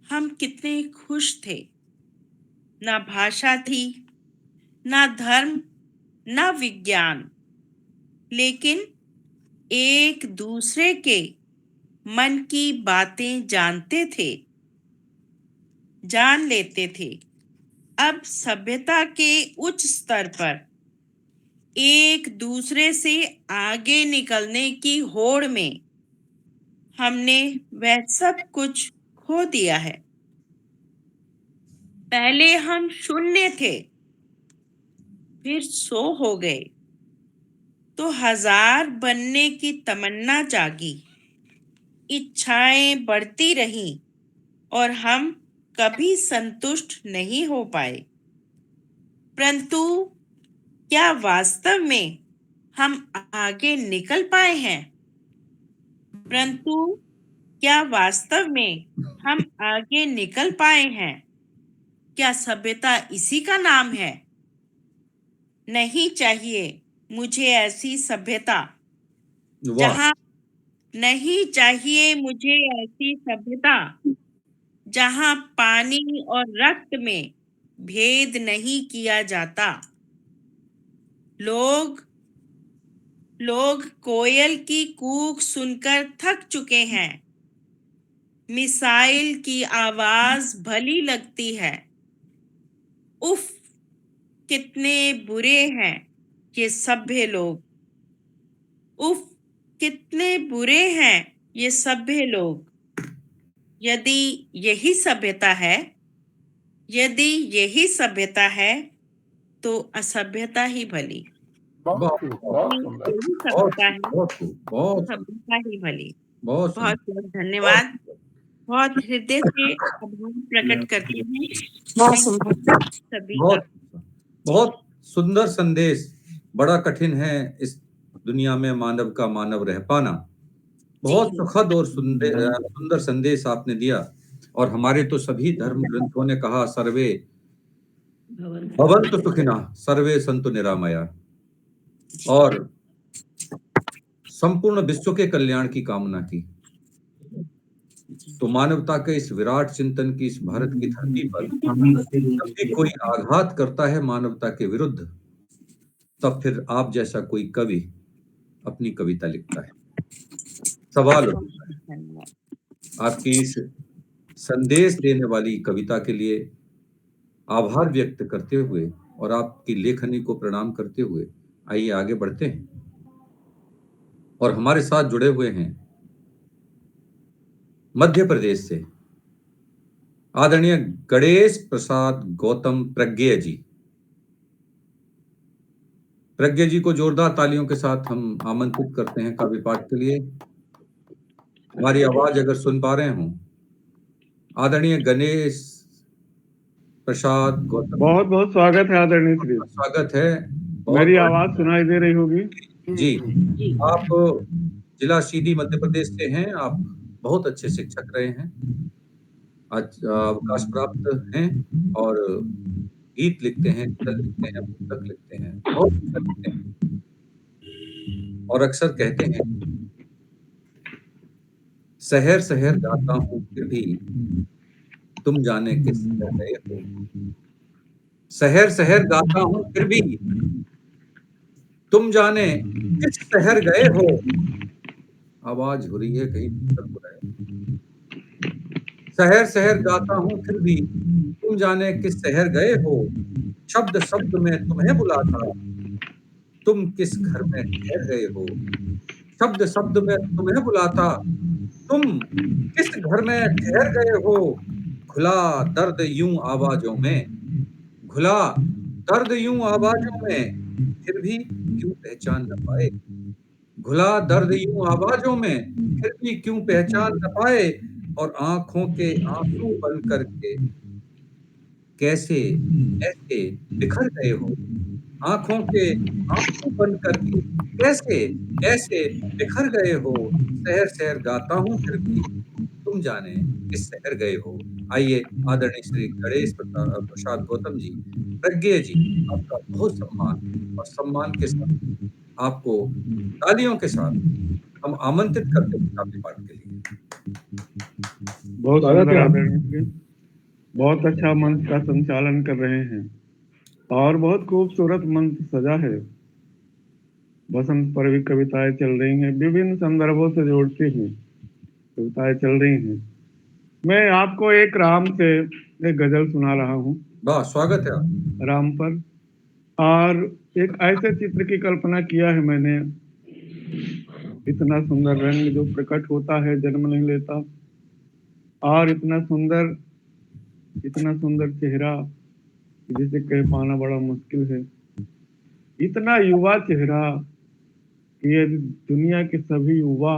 हम कितने खुश थे। ना भाषा थी, ना धर्म, ना विज्ञान, लेकिन एक दूसरे के मन की बातें जान लेते थे। अब सभ्यता के उच्च स्तर पर एक दूसरे से आगे निकलने की होड़ में हमने वह सब कुछ खो दिया है। पहले हम शून्य थे, फिर 100 हो गए, तो 1000 बनने की तमन्ना जागी। इच्छाएं बढ़ती रहीं और हम कभी संतुष्ट नहीं हो पाए। परंतु क्या वास्तव में हम आगे निकल पाए हैं? परंतु क्या वास्तव में हम आगे निकल पाए हैं? क्या सभ्यता इसी का नाम है? नहीं चाहिए मुझे ऐसी सभ्यता वाह, जहां नहीं चाहिए मुझे ऐसी सभ्यता जहां पानी और रक्त में भेद नहीं किया जाता। लोग कोयल की कूक सुनकर थक चुके हैं। मिसाइल की आवाज भली लगती है। उफ, कितने बुरे हैं ये सभ्य लोग। उफ, कितने बुरे हैं ये सभ्य लोग। यदि यही सभ्यता है तो असभ्यता ही भली। बहुत बहुत खूब, बहुत बहुत यदि सुंदर। यही बहुत सभ्यता है बहुत खूब, बहुत सभ्यता ही भली। बहुत बहुत सुंदर, बहुत धन्यवाद। बहुत हृदय से आभार प्रकट करती हूँ सभी का। बहुत बहुत सुंदर संदेश। बड़ा कठिन है इस दुनिया में मानव का मानव रह पाना। बहुत सुखद और सुंदर संदेश आपने दिया। और हमारे तो सभी धर्म ग्रंथों ने कहा, सर्वे भवन्तु सुखिनः सर्वे सन्तु निरामया। और संपूर्ण विश्व के कल्याण की कामना की। तो मानवता के इस विराट चिंतन की इस भारत की धरती पर जब भी कोई आघात करता है मानवता के विरुद्ध, तब फिर आप जैसा कोई कवि अपनी कविता लिखता है। सवाल उठता है। धन्यवाद। आपकी इस संदेश देने वाली कविता के लिए आभार व्यक्त करते हुए और आपकी लेखनी को प्रणाम करते हुए आइए आगे बढ़ते हैं। और हमारे साथ जुड़े हुए हैं मध्य प्रदेश से आदरणीय गणेश प्रसाद गौतम प्रज्ञा जी। प्रज्ञा जी को जोरदार तालियों के साथ हम आमंत्रित करते हैं काव्य पाठ के लिए। हमारी आवाज अगर सुन पा रहे हों, आदरणीय गणेश प्रसाद गौतम, बहुत बहुत स्वागत है आदरणीय श्री। स्वागत है। मेरी आवाज सुनाई दे रही होगी? जी, आप जिला सीधी मध्य प्रदेश से हैं। आप बहुत अच्छे शिक्षक रहे हैं, आज अवकाश प्राप्त हैं और गीत लिखते हैं, गजल लिखते हैं, पुस्तक लिखते हैं, बहुत अच्छा लिखते हैं और अक्सर कहते हैं, शहर शहर गाता हूँ फिर भी तुम जाने किस शहर गए हो। शहर शहर गाता हूँ फिर भी तुम जाने किस शहर गए हो। आवाज हो रही है कहीं डिस्टर्ब हो रहा है। शहर शहर गाता हूँ फिर भी तुम जाने किस शहर गए हो। शब्द शब्द में तुम्हें बुलाता तुम किस घर में ठहर गए हो। शब्द शब्द में तुम्हें बुलाता तुम किस घर में ठहर गए हो। घुला दर्द यूं आवाजों में, घुला दर्द यूं आवाजों में फिर भी क्यों पहचान न पाए। घुला दर्द यूं आवाजों में फिर भी क्यों पहचान न पाए। और आंखों के आंसू बन करके कैसे ऐसे बिखर गए हो। आंखों के आंसू बन करके कैसे ऐसे बिखर गए हो। शहर शहर गाता हूँ फिर भी तुम जाने किस शहर गए हो। आइए आदरणीय श्री गणेश प्रसाद गौतम जी, प्रज्ञेय जी, आपका बहुत सम्मान और सम्मान के साथ आपको तालियों के साथ हम आमंत्रित करते हैं काव्य पाठ के लिए। बहुत सुंदर आदरणीय श्री, बहुत अच्छा मंच का संचालन कर रहे हैं और बहुत खूबसूरत मंच सजा है। बसंत पर भी कविताएं चल रही हैं, विभिन्न संदर्भों से जोड़ती हुई कविताएं चल रही हैं। मैं आपको एक राम से एक गजल सुना रहा हूँ। वाह, स्वागत है आप। राम पर, और एक ऐसे चित्र की कल्पना किया है मैंने, इतना सुंदर रंग जो प्रकट होता है जन्म नहीं लेता, और इतना सुंदर चेहरा जिसे कह पाना बड़ा मुश्किल है। इतना युवा चेहरा कि यदि दुनिया के सभी युवा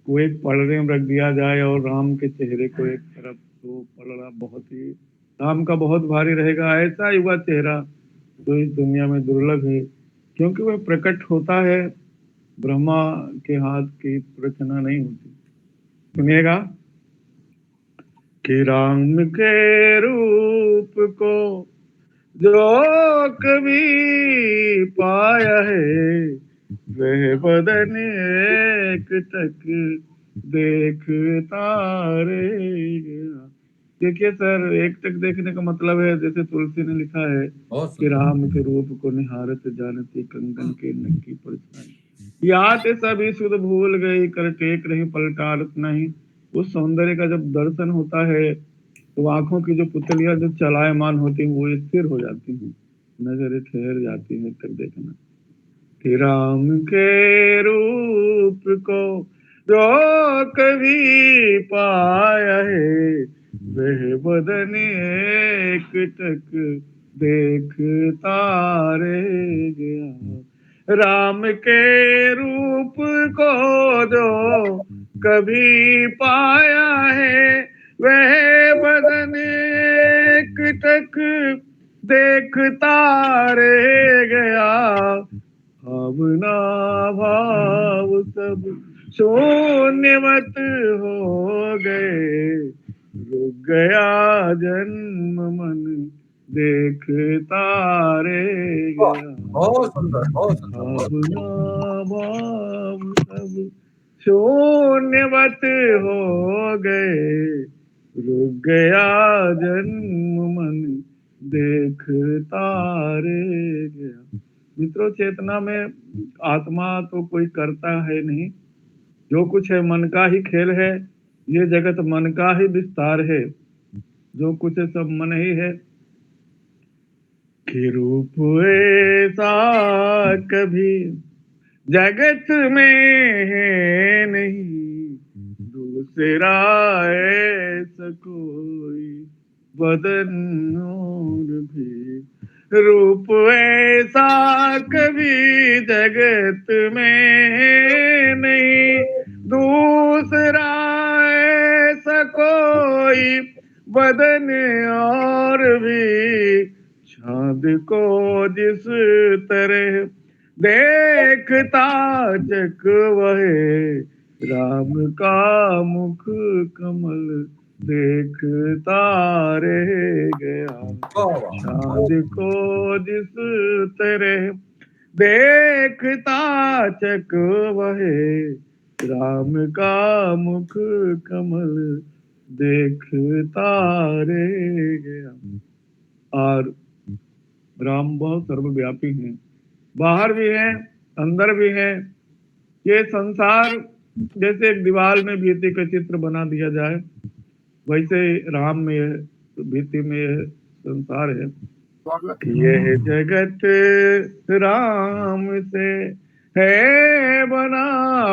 को एक पलड़े में रख दिया जाए और राम के चेहरे को एक तरफ, तो पलड़ा बहुत ही राम का बहुत भारी रहेगा। ऐसा युवा चेहरा तो इस दुनिया में दुर्लभ है, क्योंकि वह प्रकट होता है, ब्रह्मा के हाथ की रचना नहीं होती। सुनिएगा कि राम के रूप को जो कभी पाया है, वह बदन एक टक देखता रहेगा। देखिए सर, एक टक देखने का मतलब है, जैसे तुलसी ने लिखा है कि राम के रूप को निहारत जानती कंगन के नक्की परछाई। याद सभी सुध भूल गई, कर टेक रही पलटारत नहीं। उस सौंदर्य का जब दर्शन होता है तो आंखों की जो पुतलियां जो चलायमान होती हैं वो स्थिर हो जाती हैं, नजरें ठहर जाती हैं तक देखना। कि राम के रूप को जो कभी पाया है, वह बदन एक टक देखता रह गया। राम के रूप को जो कभी पाया है, वह बदन एक टक देखता रह गया। भावना भाव सब शून्यवत हो गए, रुक गया जन्म मन देखता रह गया। बहुत सुंदर, बहुत सुंदर। भावना भाव सब शून्यवत हो गए, रुक गया जन्म मन देखता रह गया। मित्रों, चेतना में आत्मा तो कोई करता है नहीं, जो कुछ है मन का ही खेल है। ये जगत मन का ही विस्तार है, जो कुछ है सब मन ही है। कि रूप ऐसा कभी जगत में है नहीं, दूसरा ऐसा कोई बदन और भी। रूप ऐसा कभी जगत में है नहीं, दूसरा ऐसा कोई बदन और भी। चाँद को जिस तरह देखता चक वह, राम का मुख कमल देखता रह गया। वाह वाह चांद को जिस तरह देखता चक वहे, राम का मुख कमल देखता रह गया। और राम बहुत सर्वव्यापी हैं, बाहर भी हैं, अंदर भी हैं। ये संसार जैसे एक दीवार में भीति का चित्र बना दिया जाए, वैसे राम में यह भीति में यह संसार है। स्वागत यह जगत राम से है बना,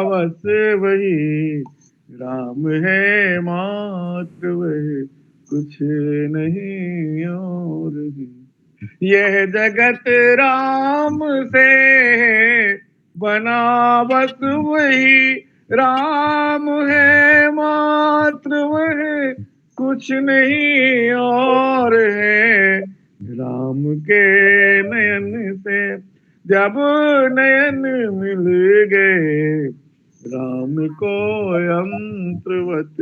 बस वही राम है मात्र वही, कुछ नहीं और ही। यह जगत राम से है बना, बस वही राम है मात्र वह, कुछ नहीं और है। राम के नयन से जब नयन मिल गए, राम को यंत्रवत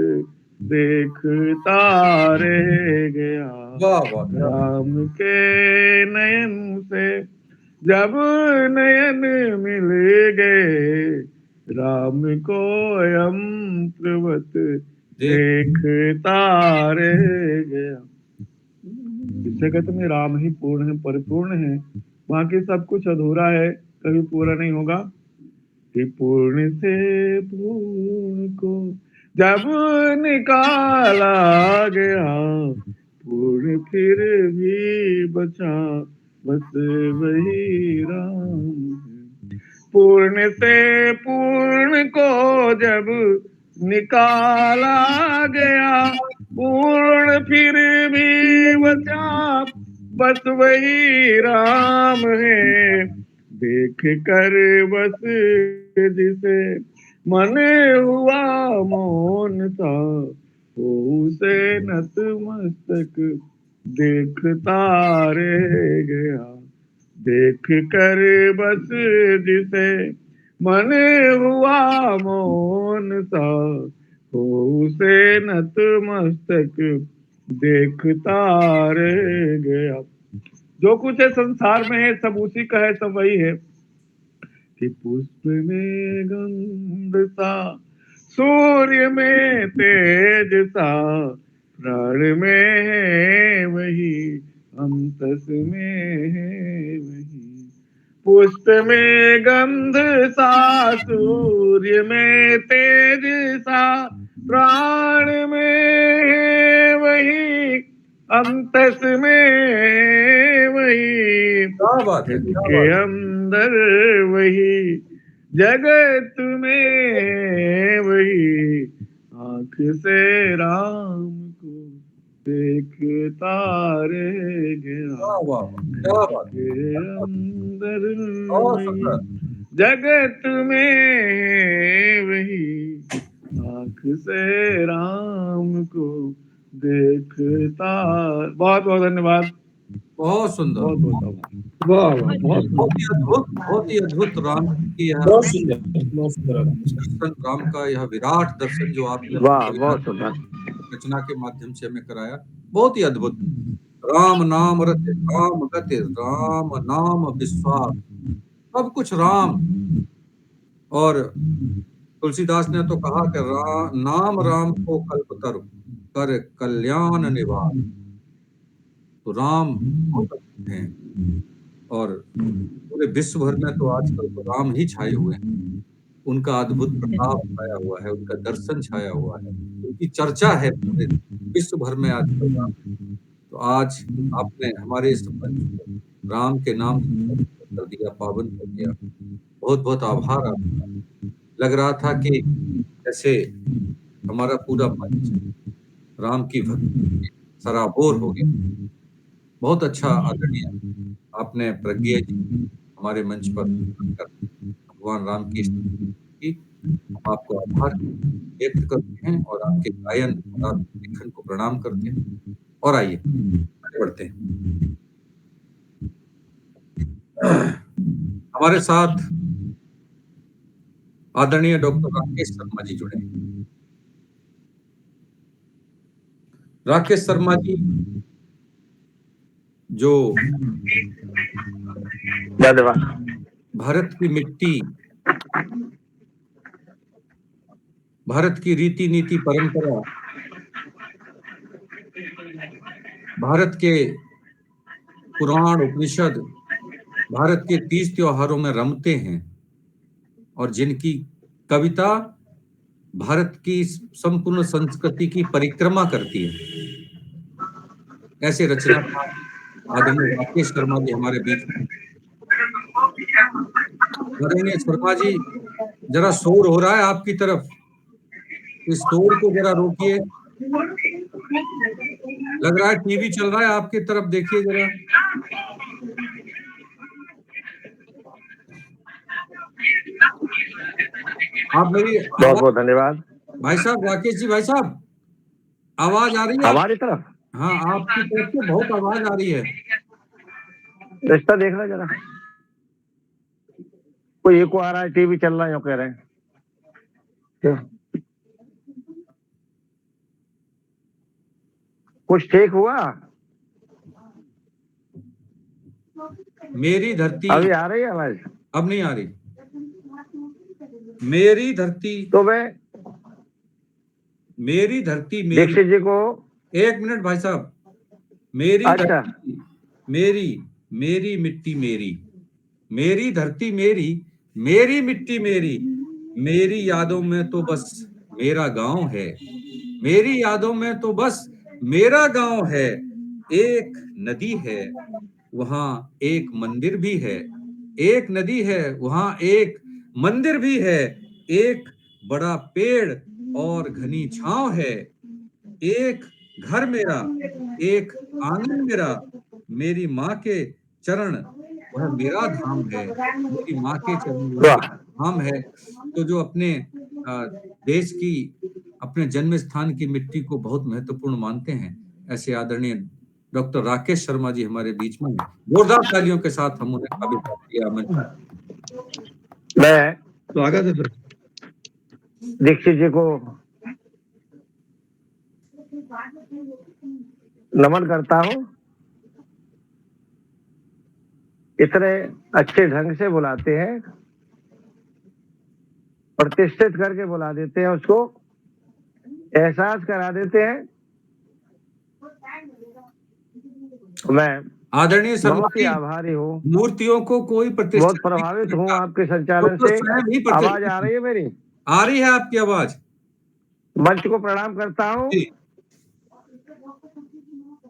देखता रह गया। वाह वाह राम के नयन से जब नयन मिल गए, राम को यंत्रवत देखता रह गया। इस जगत में राम ही पूर्ण है, परिपूर्ण है, बाकी सब कुछ अधूरा है, कभी पूरा नहीं होगा। कि पूर्ण से पूर्ण को जब निकाला गया, पूर्ण फिर भी बचा, बस वही राम है। पूर्ण से पूर्ण को जब निकाला गया, पूर्ण फिर भी बचा, बस वही राम है। देख कर बस जिसे मन हुआ मौन सा, वो उसे नतमस्तक देखता रह गया। देख कर बस जिसे मन हुआ मौन सा, वो उसे नतमस्तक देखता रह गया। जो कुछ है संसार में है, सब उसी का है, सब वही है। कि पुष्प में गंध सा, सूर्य में तेज सा, प्राण में है वही, अंतस में है वही। पुष्प में गंध सा, सूर्य में तेज सा, प्राण में है वही, अंतस में वही। क्या बात है, हृदय क्या के बात है। अंदर वही, जगत में वही, आंख से राम को देखता रह गया। वाह वाह क्या हृदय बात है, के अंदर बहुत वही, सुंदर। जगत में वही, आंख से राम को देखता। बहुत बहुत धन्यवाद, बहुत सुंदर, बहुत बहुत आभार। वाह वाह बहुत बहुत ही अद्भुत राम की यह बहुत सुंदर बहुत सुंदर। दर्शन, राम का यह विराट दर्शन जो आपने वाह, कविता बहुत सुंदर। रचना के माध्यम से हमें कराया, बहुत ही अद्भुत। राम नाम रते राम गति, राम नाम विश्वास, सब कुछ राम। और तुलसीदास ने तो कहा कि नाम राम को कल्पतरु कर कल्याण निवास। तो राम बहुत अद्भुत हैं, और पूरे विश्व भर में तो आजकल तो राम ही छाए हुए हैं। उनका अद्भुत प्रताप छाया हुआ है, उनका दर्शन छाया हुआ है, उनकी चर्चा है पूरे विश्व भर में आजकल राम। तो आज आपने हमारे इस मंच को राम के नाम से पवित्र कर दिया, पावन कर दिया। बहुत बहुत आभार आपका। लग रहा था कि जैसे हमारा पूरा मंच राम की भक्ति में सराबोर हो गया। बहुत अच्छा आदरणीय आपने प्रज्ञा जी हमारे मंच पर आकर भगवान राम की स्तुति की। हम आपको आभार व्यक्त करते हैं और आपके गायन और आपके लेखन को प्रणाम करते हैं। और आइए आगे बढ़ते हैं। हमारे साथ आदरणीय डॉक्टर राकेश शर्मा जी जुड़े हैं। राकेश शर्मा जी जो धन्यवाद। भारत की मिट्टी, भारत की रीति नीति परंपरा, भारत के पुराण उपनिषद, भारत के तीज त्योहारों में रमते हैं और जिनकी कविता भारत की संपूर्ण संस्कृति की परिक्रमा करती है, ऐसे रचनाकार आदरणीय राकेश शर्मा जी हमारे बीच में। आदरणीय शर्मा जी, जरा शोर हो रहा है आपकी तरफ, इस शोर को जरा रोकिए। लग रहा है टीवी चल रहा है आपकी तरफ, देखिए जरा। आप मेरी बहुत बहुत धन्यवाद भाई साहब, राकेश जी भाई साहब, आवाज आ रही है हमारी तरफ। हाँ, आपकी तरफ से बहुत आवाज आ रही है। रिश्ता देखना जरा, कोई एको आ रहा है, टीवी चल रहा है, यो कह रहे हैं। क्यों? कुछ ठीक हुआ? मेरी धरती, अभी आ रही है आवाज? अब नहीं आ रही। मेरी धरती, तो मैं मेरी धरती मेरी, दीक्षित जी को, एक मिनट भाई साहब, मेरी अच्छा, धरती मेरी, मेरी मिट्टी मेरी, मेरी धरती मेरी, मेरी मिट्टी मेरी, मेरी यादों में तो बस मेरा गांव है, मेरी यादों में तो बस मेरा गांव है। एक नदी है वहां एक मंदिर भी है, एक नदी है वहां एक मंदिर भी है, एक बड़ा पेड़ और घनी छांव है, एक घर मेरा, एक आंगन मेरा, मेरी माँ के चरण वह मेरा धाम है, मेरी माँ के चरण वह मेरा धाम है। तो जो अपने देश की, अपने जन्म स्थान की मिट्टी को बहुत महत्वपूर्ण मानते हैं, ऐसे आदरणीय डॉक्टर राकेश शर्मा जी हमारे बीच में हैं। जोरदार तालियों के साथ हम उन्हें काबिल किया। मैं स्वागत है सर। दीक्षित जी को नमन करता हूँ, इतने अच्छे ढंग से बुलाते हैं, प्रतिष्ठित करके बुला देते हैं, उसको एहसास करा देते हैं। मैं आदरणीय शर्मा बहुत ही जी, आभारी हूँ, मूर्तियों को कोई प्रतिष्ठित बहुत प्रभावित हूँ आपके संचालन तो से। स्वयं ही आवाज आ रही है मेरी? आ रही है आपकी आवाज। मंच को प्रणाम करता हूँ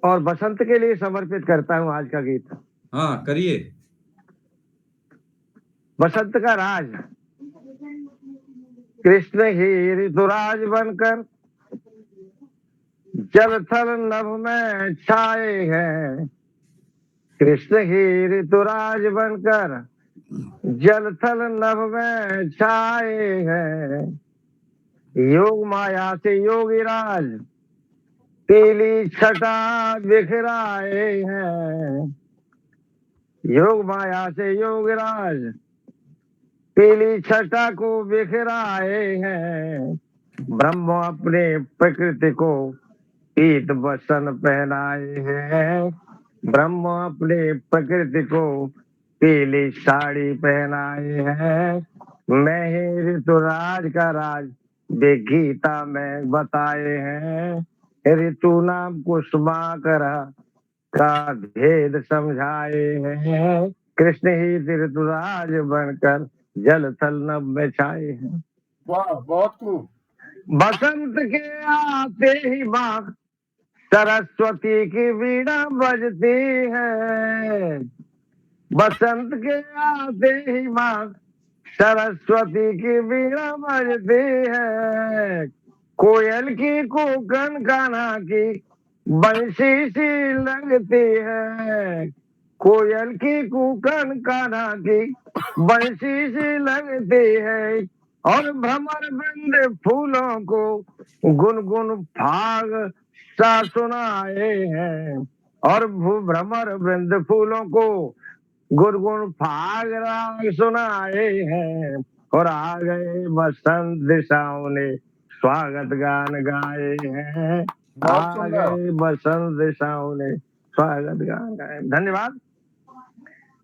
और बसंत के लिए समर्पित करता हूँ आज का गीत। हाँ, करिए। बसंत का राज, कृष्ण ही ऋतुराज बनकर जल थल नभ में छाए हैं, कृष्ण ही ऋतुराज बनकर जल थल नभ में छाए हैं, योग माया से योगीराज पीली छटा बिखराए हैं, योग माया से योगीराज पीली छटा को बिखराए हैं, ब्रह्म अपने प्रकृति को पीत बसन पहनाए हैं, ब्रह्म अपने प्रकृति को पीली साड़ी पहनाए हैं, मैं ही ऋतुराज का राज वे गीता में बताए हैं, ऋतु नाम कुसुमाकर का भेद समझाए हैं, कृष्ण ही ऋतुराज बनकर जल थल नभ में छाए हैं। वाह, बहुत खूब। बसंत के आते ही माँ सरस्वती की वीणा बजती है, बसंत के आते ही माँ सरस्वती की वीणा बजती है, कोयल की कूकन कान्हा की बंशी सी लगती है, कोयल की कूकन कान्हा की बंशी सी लगती है, और भ्रमर बिंद फूलों को गुनगुन फाग सा सुनाए हैं, और भ्रमर बिंद फूलों को गुनगुन फाग राग सुनाए हैं, और आ गए बसंत दिशाओं ने स्वागत गान गाए हैं, बहुत आ सुंदर। गए बसंत सावने, स्वागत गान गाए। धन्यवाद।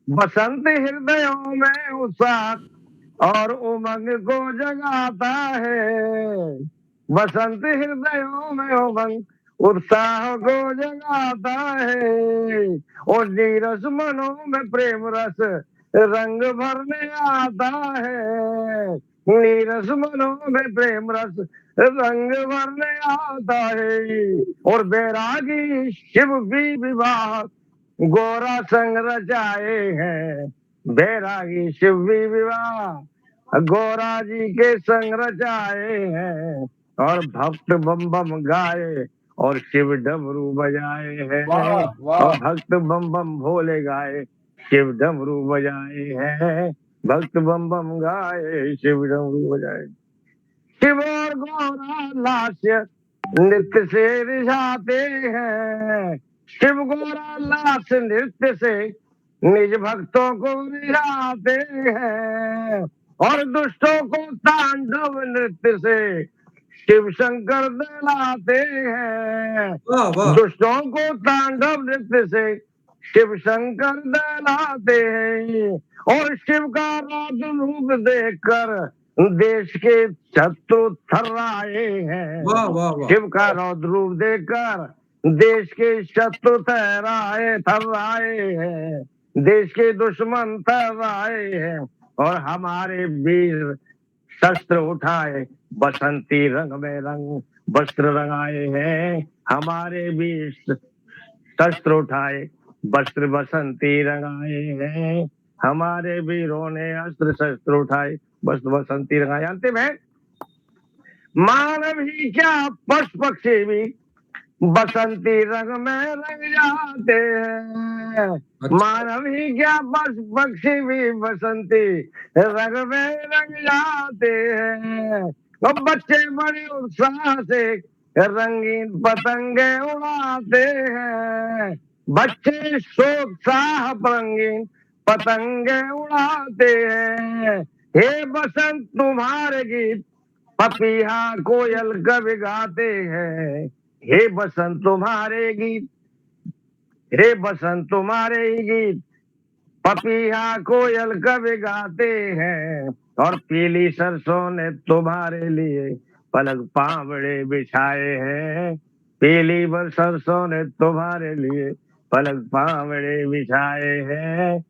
बसंत हृदयों में उत्साह और उमंग को जगाता है, बसंत हृदयों में उमंग उत्साह को जगाता है, और नीरस मनों में प्रेम रस रंग भरने आता है, नीरस मनों में प्रेम रस रंग भरने आता है, और बैरागी शिव भी विवाह गोरा संग रचाए हैं, बैरागी शिव भी विवाह गोरा जी के संग रचाए हैं, और भक्त बम बम गाए और शिव डमरू बजाए हैं, वाह और वाह। भक्त बम बम भोले गाए शिव डमरू बजाए हैं, भक्त बम बम गाए शिव डमरू बजाए। शिव और गोरा लास्य नृत्य से रिझाते हैं, शिव गोरा लास्य नृत्य से निज भक्तों को रिझाते हैं, और दुष्टों को तांडव नृत्य से शिव शंकर दहलाते हैं, वाह वाह। दुष्टों को तांडव नृत्य से शिव शंकर दहलाते हैं, और शिव का रौद्र रूप देखकर देश के शत्रु थर्राए हैं, वाह वाह वाह। शिव का रौद्र रूप देखकर देश के शत्रु थर्राए हैं, देश के दुश्मन थर्राए हैं, और हमारे वीर शस्त्र उठाए बसंती रंग में रंग वस्त्र रंगाए हैं, हमारे वीर शस्त्र उठाए वस्त्र बसंती रंगाए हैं, हमारे वीरों ने अस्त्र शस्त्र उठाए वस्त्र बसंती रंगाए। अंतिम है, मानव ही क्या पशु पक्षी भी बसंती रंग में रंग जाते हैं, मानव ही क्या पशु पक्षी भी बसंती रंग में रंग जाते हैं, और बच्चे बड़े उत्साह से रंगीन पतंगे उड़ाते हैं, बच्चे सोत्साह रंगीन पतंगे उड़ाते हैं, हे बसंत तुम्हारे गीत पपीहा कोयल कवि गाते हैं, हे बसंत तुम्हारे गीत, हे बसंत तुम्हारे ही गीत पपीहा कोयल कवि गाते हैं, और पीली सरसों ने तुम्हारे लिए पलक पावड़े बिछाए हैं, पीली सरसों ने तुम्हारे लिए पलक पावड़े बिछाए हैं,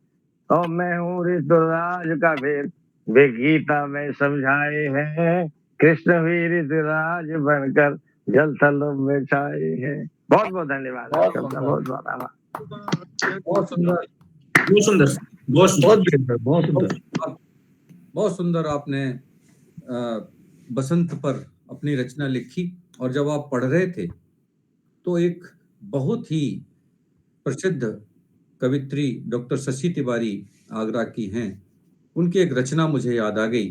और मैं हूँ ऋतुराज का भेद वे गीता में समझाए हैं, कृष्ण भी ऋतुराज बनकर जल थल में छाए हैं। बहुत बहुत धन्यवाद। बहुत सबका सुंदर। बहुत बहुत आभार। बहुत सुंदर। बहुत सुंदर, बहुत सुंदर। बहुत बेहतर, बहुत सुंदर। बहुत सुंदर आपने बसंत पर अपनी रचना लिखी, और जब आप पढ़ रहे थे तो एक बहुत ही प्रसिद्ध कवित्री डॉक्टर शशि तिवारी आगरा की हैं, उनकी एक रचना मुझे याद आ गई।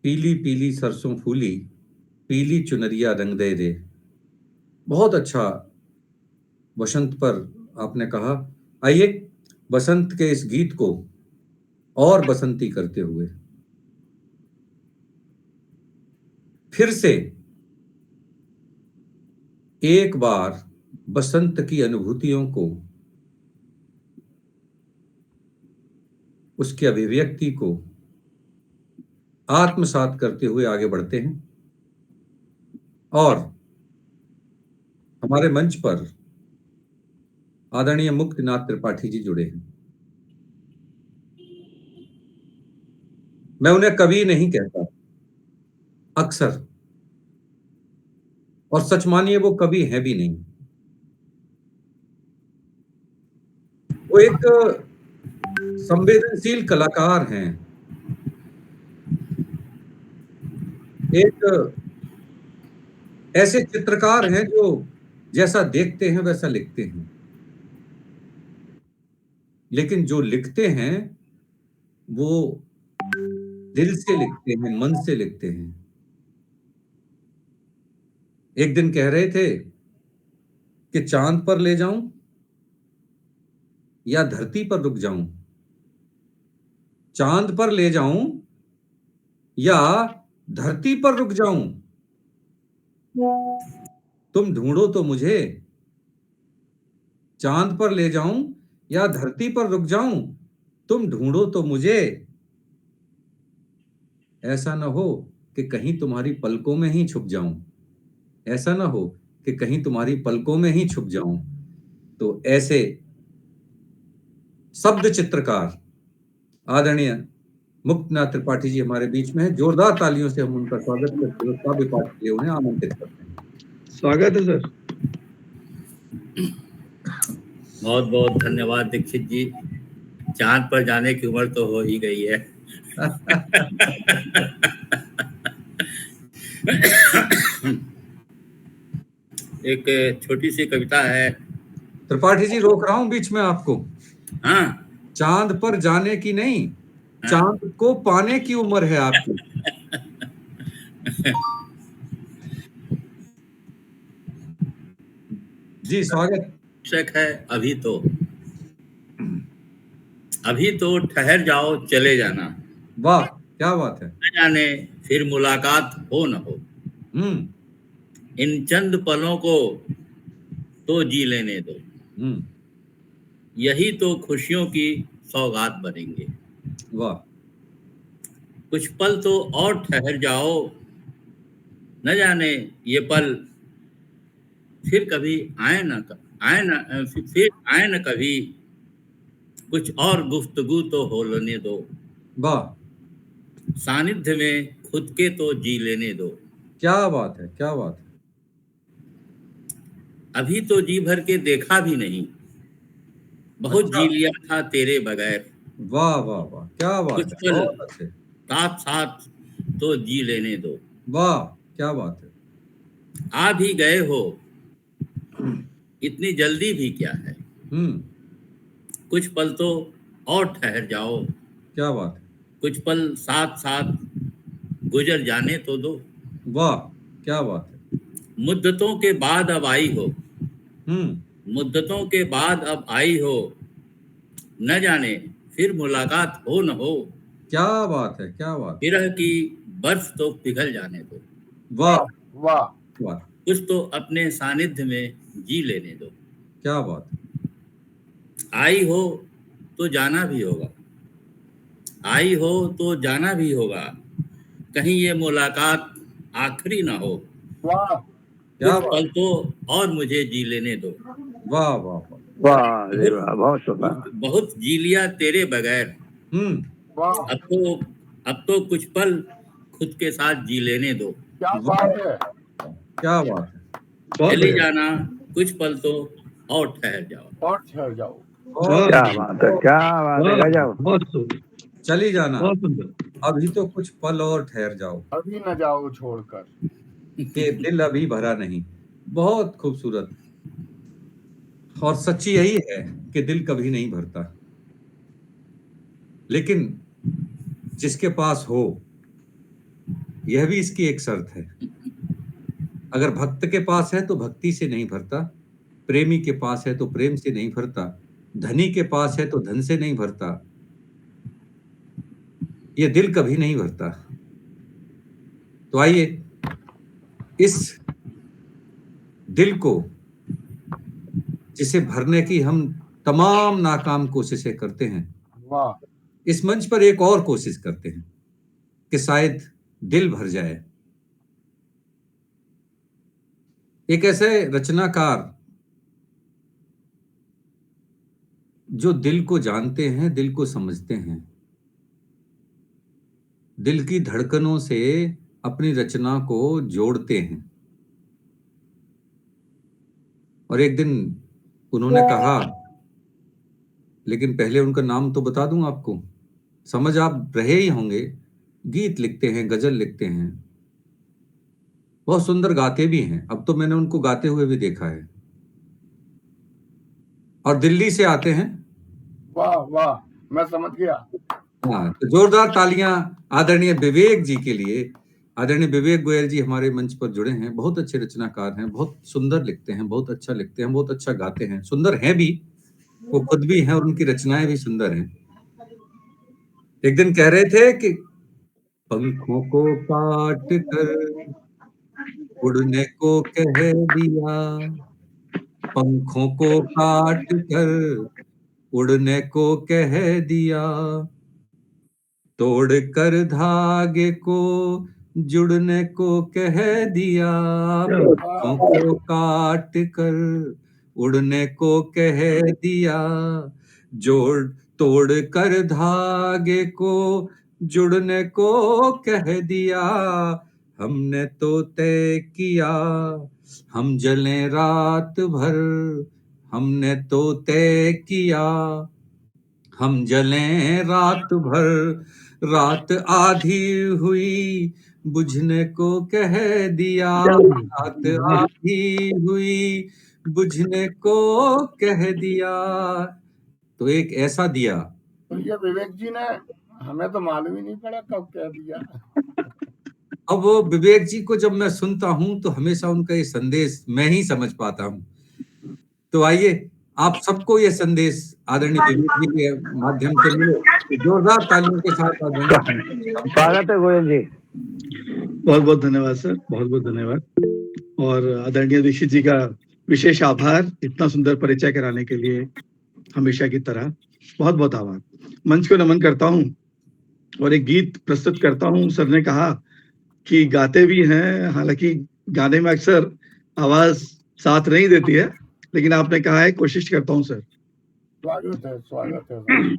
पीली पीली सरसों फूली, पीली चुनरिया रंग दे रे। बहुत अच्छा बसंत पर आपने कहा। आइए बसंत के इस गीत को और बसंती करते हुए फिर से एक बार बसंत की अनुभूतियों को, उसकी अभिव्यक्ति को आत्मसात करते हुए आगे बढ़ते हैं, और हमारे मंच पर आदरणीय मुक्तिनाथ त्रिपाठी जी जुड़े हैं। मैं उन्हें कवि नहीं कहता, अक्सर, और सच मानिए वो कवि हैं भी नहीं। वो एक संवेदनशील कलाकार हैं, एक ऐसे चित्रकार हैं जो जैसा देखते हैं वैसा लिखते हैं, लेकिन जो लिखते हैं वो दिल से लिखते हैं, मन से लिखते हैं। एक दिन कह रहे थे कि चांद पर ले जाऊं या धरती पर रुक जाऊं, चांद पर ले जाऊं या धरती पर रुक जाऊं, तुम ढूंढो तो मुझे, चांद पर ले जाऊं या धरती पर रुक जाऊं, तुम ढूंढो तो मुझे। ऐसा न हो कि कहीं तुम्हारी पलकों में ही छुप जाऊं, ऐसा न हो कि कहीं तुम्हारी पलकों में ही छुप जाऊं। तो ऐसे शब्द चित्रकार आदरणीय मुक्तनाथ त्रिपाठी जी हमारे बीच में है। जोरदार तालियों से हम उनका स्वागत करते हुए काव्य पाठ के लिए उन्हें आमंत्रित करते हैं। स्वागत है सर। बहुत बहुत धन्यवाद दीक्षित जी। चांद पर जाने की उम्र तो हो ही गई है। एक छोटी सी कविता है। त्रिपाठी जी रोक रहा हूं बीच में आपको। हाँ, चांद पर जाने की नहीं, चांद को पाने की उम्र है आपकी। जी स्वागत। आवश्यक है अभी तो ठहर जाओ चले जाना। वाह क्या बात है। न जाने फिर मुलाकात हो न हो। इन चंद पलों को तो जी लेने दो। यही तो खुशियों की सौगात बनेंगे। वाह। कुछ पल तो और ठहर जाओ, न जाने ये पल फिर कभी आए न कभी। कुछ और गुफ्तगू तो हो लेने दो। वाह। सानिध्य में खुद के तो जी लेने दो। क्या बात है, क्या बात है। अभी तो जी भर के देखा भी नहीं, बहुत जी लिया था तेरे बगैर। वाह वाह वाह क्या बात कुछ है। पल बहुत अच्छे। साथ साथ तो जी लेने दो। वाह क्या बात है। आ भी गए हो, इतनी जल्दी भी क्या है। कुछ पल तो और ठहर जाओ। क्या बात है। कुछ पल साथ साथ गुजर जाने तो दो। वाह क्या बात है। मुद्दतों के बाद अब आई हो। मुद्दतों के बाद अब आई हो, न जाने फिर मुलाकात हो न हो। क्या बात है, क्या बात। विरह की बर्फ तो पिघल जाने दो। वाह वाह वाह। कुछ तो अपने सानिध्य में जी लेने दो। क्या बात। आई हो तो जाना भी होगा, आई हो तो जाना भी होगा। कहीं ये मुलाकात आखिरी ना हो। वाह कुछ पल तो और मुझे जी लेने दो। वाह वाह वाह। वाह रे वाह, बहुत शुक्रिया। बहुत जी लिया तेरे बगैर। वाह। अब तो कुछ पल खुद के साथ जी लेने दो। क्या बात है, क्या बात है। चली जाना कुछ पल तो और ठहर जाओ। और ठहर जाओ। क्या बात है, क्या बात है, गजब। बहुत चली जाना सुंदर। अभी तो कुछ पल और ठहर जाओ, अभी न जाओ छोड़कर, कि दिल अभी भरा नहीं। बहुत खूबसूरत। और सच्ची यही है कि दिल कभी नहीं भरता, लेकिन जिसके पास हो, यह भी इसकी एक शर्त है। अगर भक्त के पास है तो भक्ति से नहीं भरता, प्रेमी के पास है तो प्रेम से नहीं भरता, धनी के पास है तो धन से नहीं भरता, ये दिल कभी नहीं भरता। तो आइए इस दिल को, जिसे भरने की हम तमाम नाकाम कोशिशें करते हैं, वाह, इस मंच पर एक और कोशिश करते हैं कि शायद दिल भर जाए। एक ऐसे रचनाकार जो दिल को जानते हैं, दिल को समझते हैं, दिल की धड़कनों से अपनी रचना को जोड़ते हैं। और एक दिन उन्होंने कहा, लेकिन पहले उनका नाम तो बता दूं आपको, समझ आप रहे ही होंगे। गीत लिखते हैं, गजल लिखते हैं, बहुत सुंदर गाते भी हैं। अब तो मैंने उनको गाते हुए भी देखा है। और दिल्ली से आते हैं। वाह वाह, मैं समझ गया। हाँ, तो जोरदार तालियां आदरणीय विवेक जी के लिए। आदरणीय विवेक गोयल जी हमारे मंच पर जुड़े हैं। बहुत अच्छे रचनाकार हैं, बहुत सुंदर लिखते हैं, बहुत अच्छा लिखते हैं, बहुत अच्छा गाते हैं, सुंदर हैं भी, वो खुद भी हैं और उनकी रचनाएं भी सुंदर हैं। एक दिन कह रहे थे कि पंखों को काट कर उड़ने को कह दिया, पंखों को काट कर उड़ने को कह दिया, तोड़ कर धागे को जुड़ने को कह दिया, पंखों को काट कर उड़ने को कह दिया, जोड़ तोड़ कर धागे को जुड़ने को कह दिया, हमने तो तय किया हम जलें रात भर, हमने तो तय किया हम जलें रात भर, रात आधी हुई बुझने को कह दिया, रात आधी हुई बुझने को कह दिया। तो एक ऐसा दिया। तो ये विवेक जी ने हमें तो मालूम ही नहीं पड़ा कब कह दिया। अब वो विवेक जी को जब मैं सुनता हूं तो हमेशा उनका ये संदेश मैं ही समझ पाता हूं। तो आइए आप सबको ये संदेश आदरणीय विवेक जी के माध्यम से मिले, जोरदार तालियों के साथ स्वागत है गोयल जी। बहुत बहुत धन्यवाद सर, बहुत बहुत धन्यवाद। और आदरणीय दीक्षित जी का विशेष आभार इतना सुंदर परिचय कराने के लिए, हमेशा की तरह बहुत बहुत आभार। मंच को नमन करता हूँ और एक गीत प्रस्तुत करता हूँ। सर ने कहा कि गाते भी हैं, हालांकि गाने में अक्सर आवाज साथ नहीं देती है, लेकिन आपने कहा है कोशिश करता हूँ सर। स्वागत है, स्वागत है।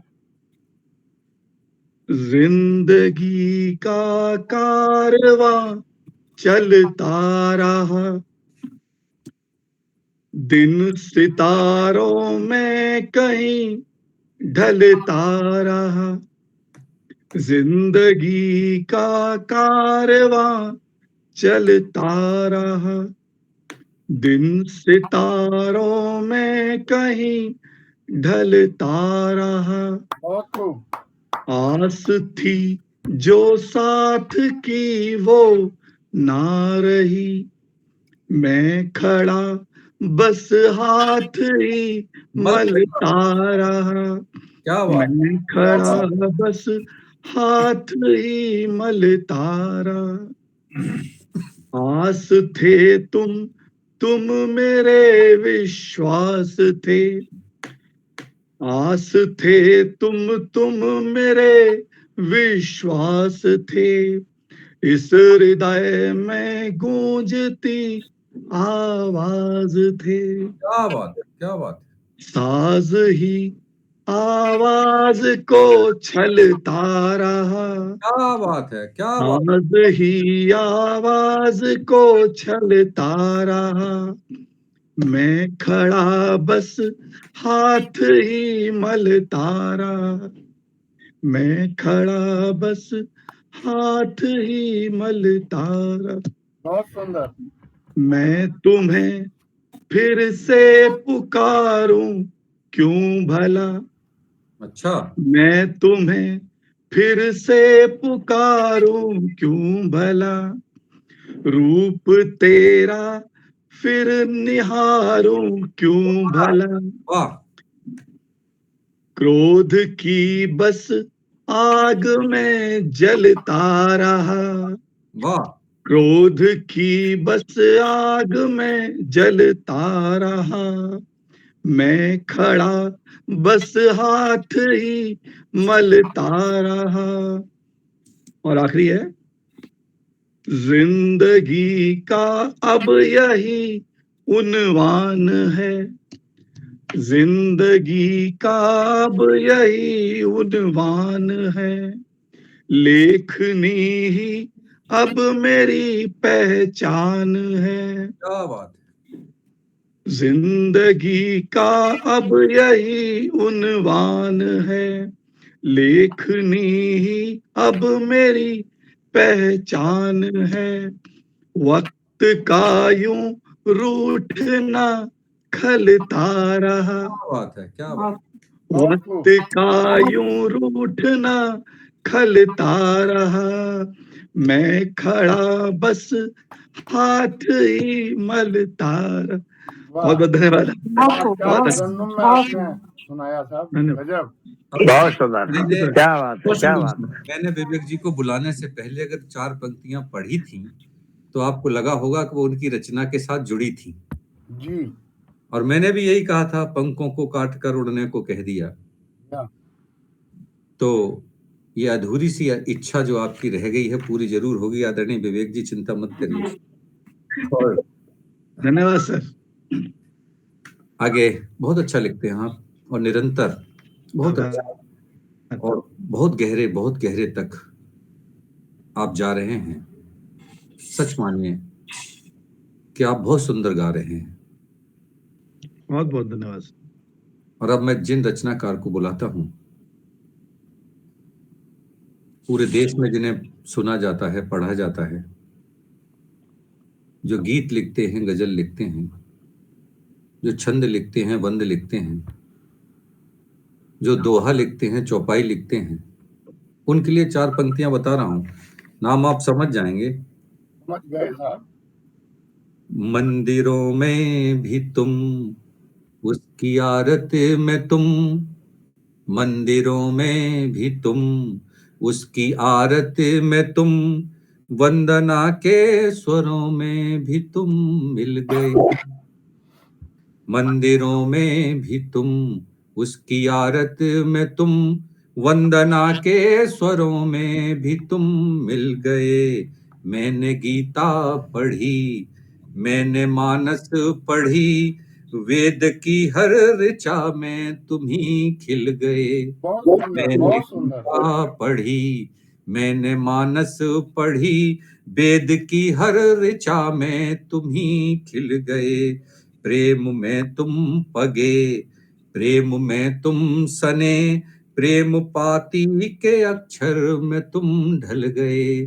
जिंदगी का कारवां चलता रहा, दिन सितारों में कहीं ढलता रहा, जिंदगी का कारवां चलता रहा, दिन सितारों में कहीं ढलता रहा, बहुत खूब। आस थी जो साथ की वो ना रही, मैं खड़ा बस हाथ ही मलता रहा, क्या बात, मैं खड़ा बस हाथ ही मलता रहा, आस थे तुम मेरे विश्वास थे, आस थे तुम मेरे विश्वास थे, इस हृदय में गूंजती आवाज थे, क्या बात है, क्या बात है। साज ही आवाज को छलता रहा, क्या बात है, क्या बात, साज ही आवाज को छलता रहा, मैं खड़ा बस हाथ ही मलता रहा, मैं खड़ा बस हाथ ही मलता रहा, बहुत सुंदर। मैं तुम्हें फिर से पुकारूं क्यों भला, अच्छा, मैं तुम्हें फिर से पुकारूं क्यों भला, रूप तेरा फिर निहारूं क्यों भला, वाह, क्रोध की बस आग में जलता रहा, वाह, क्रोध की बस आग में जलता रहा, मैं खड़ा बस हाथ ही मलता रहा। और आखिरी है, जिंदगी का अब यही उन्वान है, जिंदगी का अब यही उन्वान है, लेखनी ही अब मेरी पहचान है, क्या बात है, जिंदगी का अब यही उन्वान है, लेखनी ही अब मेरी पहचान है, वक्त का यूं रूठना खलता रहा, क्या बात है, क्या बात, वक्त का यूं रूठना खलता रहा, मैं खड़ा बस हाथ ही मलता रहा। बहुत बहुत धन्यवाद। तरन्नुम में आपने सुनाया साहब, गजब। बहुत सुंदर, क्या बात है, क्या बात है। मैंने विवेक जी को बुलाने से पहले अगर 4 पंक्तियां पढ़ी थी तो आपको लगा होगा कि वो उनकी रचना के साथ जुड़ी थी। जी। और मैंने भी यही कहा था, पंखों को काट कर उड़ने को कह दिया। या। तो ये अधूरी सी इच्छा जो आपकी रह गई है पूरी जरूर होगी आदरणीय विवेक जी, चिंता मत करिए। और धन्यवाद सर। आगे बहुत अच्छा लिखते हैं आप, और निरंतर बहुत अच्छा, और बहुत गहरे तक आप जा रहे हैं। सच मानिए कि आप बहुत सुंदर गा रहे हैं। बहुत बहुत धन्यवाद। और अब मैं जिन रचनाकार को बुलाता हूं, पूरे देश में जिन्हें सुना जाता है, पढ़ा जाता है, जो गीत लिखते हैं, गजल लिखते हैं, जो छंद लिखते हैं, बंद लिखते हैं, जो दोहा लिखते हैं, चौपाई लिखते हैं, उनके लिए 4 पंक्तियां बता रहा हूं, नाम आप समझ जाएंगे। समझ गए साहब। मंदिरों में भी तुम, उसकी आरत में तुम, मंदिरों में भी तुम, उसकी आरत में तुम, वंदना के स्वरों में भी तुम मिल गए। मंदिरों में भी तुम, उसकी आरत में तुम, वंदना के स्वरों में भी तुम मिल गए। मैंने गीता पढ़ी, मैंने मानस पढ़ी, वेद की हर ऋचा में तुम ही खिल गए। मैंने गीता पढ़ी, मैंने मानस पढ़ी, वेद की हर ऋचा में तुम ही खिल गए। प्रेम में तुम पगे, प्रेम में तुम सने, प्रेम पाती के अक्षर में तुम ढल गए।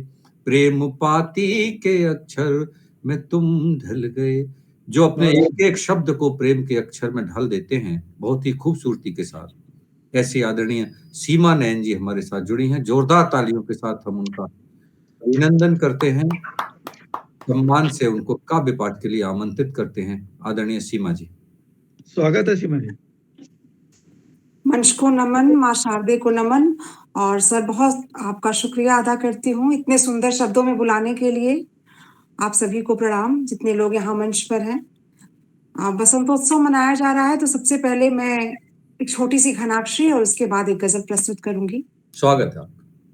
प्रेम पाती के अक्षर में तुम ढल गए। जो अपने एक एक शब्द को प्रेम के अक्षर में ढाल देते हैं बहुत ही खूबसूरती के साथ, ऐसी आदरणीय सीमा नैन जी हमारे साथ जुड़ी हैं। जोरदार तालियों के साथ हम उनका अभिनंदन करते हैं, सम्मान से उनको काव्य पाठ के लिए आमंत्रित करते हैं। आदरणीय सीमा जी, स्वागत है सीमा जी। मंच को नमन, माँ शारदे को नमन। और सर बहुत आपका शुक्रिया अदा करती हूँ इतने सुंदर शब्दों में बुलाने के लिए। आप सभी को प्रणाम, जितने लोग यहाँ मंच पर हैं। बसंतोत्सव मनाया जा रहा है, तो सबसे पहले मैं एक छोटी सी घनाक्षरी और उसके बाद एक गजल प्रस्तुत करूंगी। स्वागत है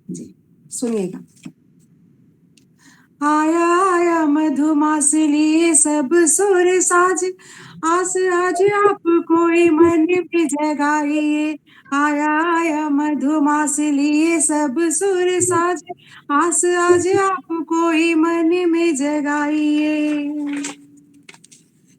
जी, सुनिएगा। आया आया मधुमास लिए सब सुर साज, आस आज आप कोई मन में जगाइए। आया आया मधुमास लिए सब सुर साज, आस आज आप कोई मन में जगाइए।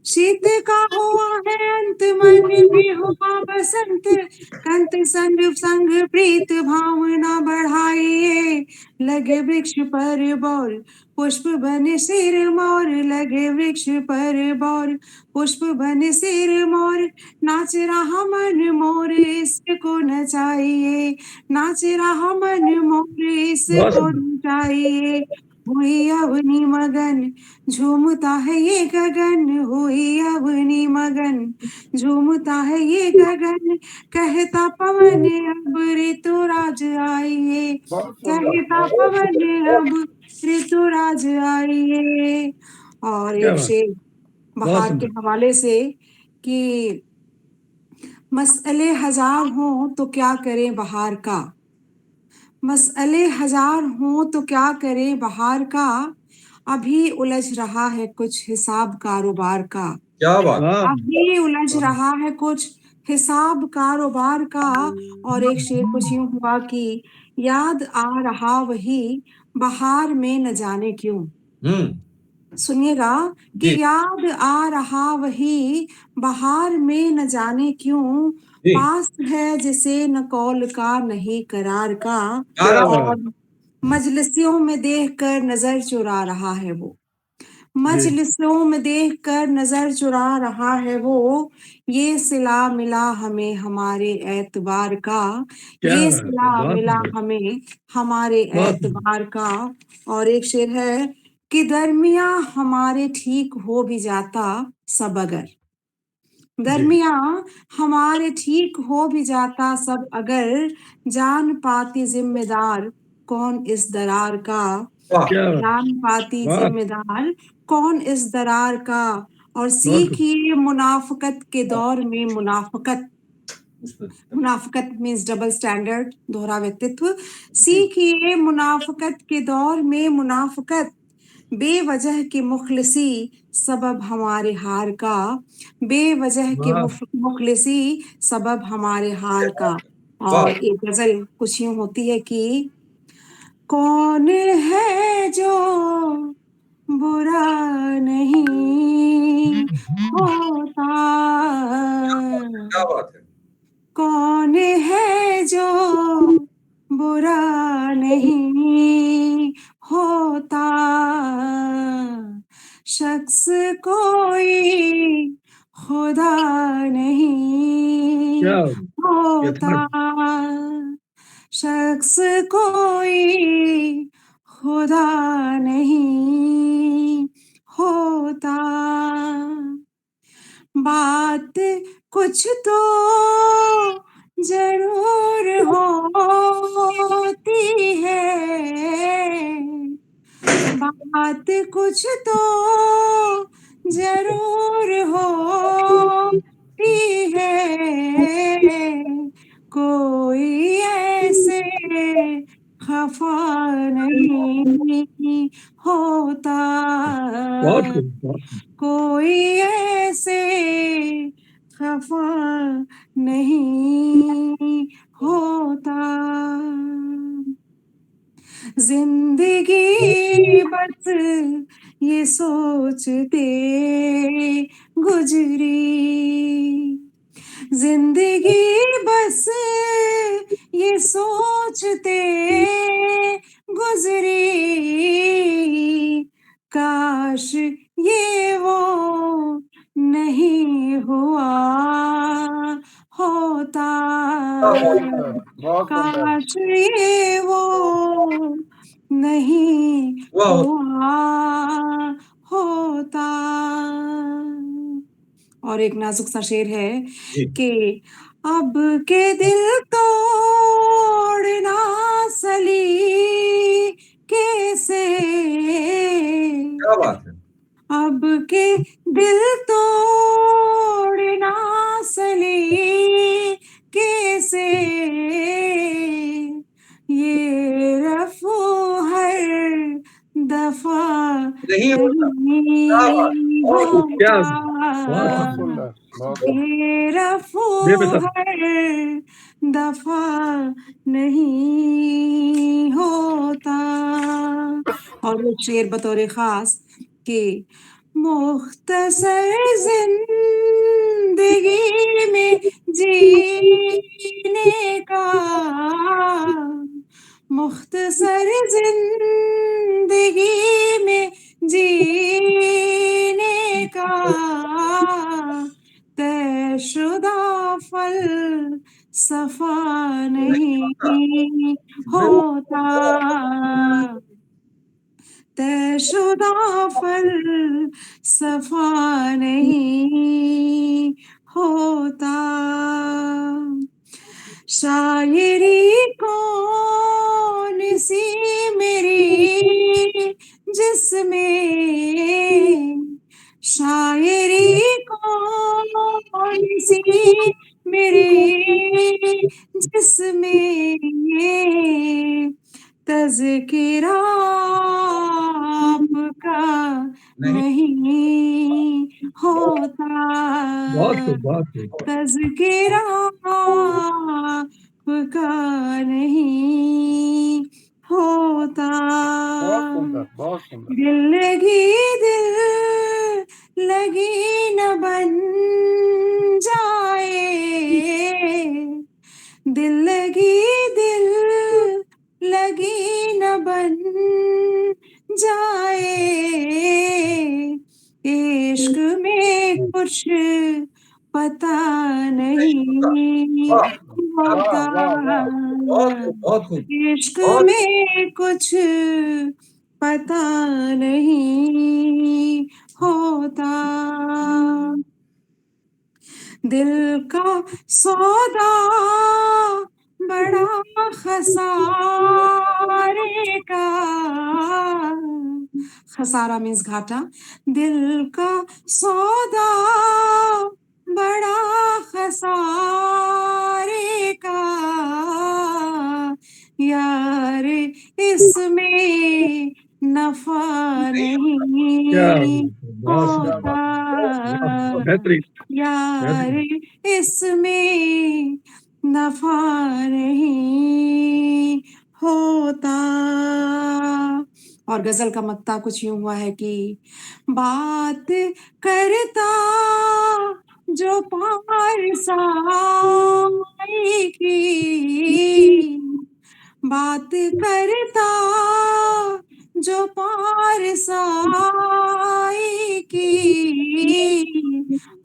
शीत का हुआ है अंत, मन में हुआ बसंत, कंत संग संग प्रीत भावना बढ़ाइए। लगे वृक्ष पर बौर, पुष्प बन सिर मोर, लगे वृक्ष पर बौर, पुष्प बन सिर मोर, नाच रहा मन मोर इसको नचाइए। नाच रहा मन मोर इसको नचाइए। हुई अवनी मगन, झूमता है ये गगन, हुई अवनी मगन, झूमता है ये गगन, कहता पवन अब ऋतुराज आइए। कहता पवन अब ऋतुराज आइए। और एक शेर बहार के हवाले से कि मसले हजार हों तो क्या करें बहार का, मसले हजार हों तो क्या करें बहार का, अभी उलझ रहा है कुछ हिसाब कारोबार का। क्या बात, अभी उलझ रहा है कुछ हिसाब कारोबार का। और एक शेर कुछ यूं हुआ कि याद आ रहा वही बहार में न जाने क्यों। सुनिएगा कि याद आ रहा वही बहार में न जाने क्यों, पास है जिसे न कौल का नहीं करार का। और मजलिसियों में देखकर नजर चुरा रहा है वो, मजलिसों में देखकर नजर चुरा रहा है वो। ये सिला मिला हमें हमारे एतबार का, ये सिला मिला हमें हमारे एतबार का। और एक शेर है कि दरमिया हमारे ठीक हो भी जाता सब अगर, दरमिया हमारे ठीक हो भी जाता सब अगर, जान पाती जिम्मेदार कौन इस दरार का। वाह क्या बात जान पाती वाह जिम्मेदार कौन इस दरार का, और सीखिए मुनाफकत के दौर में मुनाफकत। मुनाफकत मीन्स डबल स्टैंडर्ड, दोहरा व्यक्तित्व। सीखिए मुनाफकत के दौर में मुनाफकत, बेवजह की मुखलिसी सबब हमारे हार का, बेवजह की वाह मुखलिसी सबब हमारे हार का। वाह और एक गजल कुछ यूं होती है कि कौन है जो बुरा नहीं होता, क्या बात है। कौन है जो बुरा नहीं होता, शख्स कोई खुदा नहीं क्या होता, यथार्थ शख्स कोई खुदा नहीं होता। बात कुछ तो जरूर होती है, बात कुछ तो जरूर होती है, कोई ऐसे खफा नहीं होता, बहुत खूब कोई ऐसे खफा नहीं होता। जिंदगी बस ये सोचते गुजरी, जिंदगी बस ये सोचते गुजरी, काश ये वो नहीं हुआ होता, बहुत सुंदर। काश ये वो नहीं वाह हुआ होता। और एक नाजुक सा शेर है जी कि अब के दिल तोड़ना सली कैसे, क्या बात है। अब के दिल तोड़ना सली कैसे, ये रफू हर दफा नहीं होता। क्या बात नहीं बहुत क्या होता, बहुत सुंदर, बहुत सुंदर। ये रफू बेमिसाल हर दफा नहीं होता। और एक शेर बतौर खास कि मुख्तसर जिंदगी में जीने का, मुख्तसर जिंदगी में जीने का, तयशुदा फल सफा नहीं होता, तयशुदा फल सफा नहीं होता। शायरी कौन सी मेरी जिसमें, शायरी कौन सी मेरी जिसमें तज़किरा आपका नहीं नहीं होता, बहुत खूब तज़किरा आपका नहीं होता। बहुत सुंदर, बहुत सुंदर। दिल लगी न बन जाए, दिल लगी न बन जाए, इश्क में कुछ पता नहीं वाह होता, वाह वाह। बहुत खूब इश्क बहुत में कुछ पता नहीं होता। दिल का सौदा बड़ा खसारे का, खसारा मीन्स घाटा, दिल का सौदा बड़ा खसारे का, यार इसमें नफा नहीं होता, बेहतरीन यार इसमें नफा नहीं होता। और गजल का मत्ता कुछ यूं हुआ है कि बात करता जो पारसाई की, बात करता जो पारसाई की,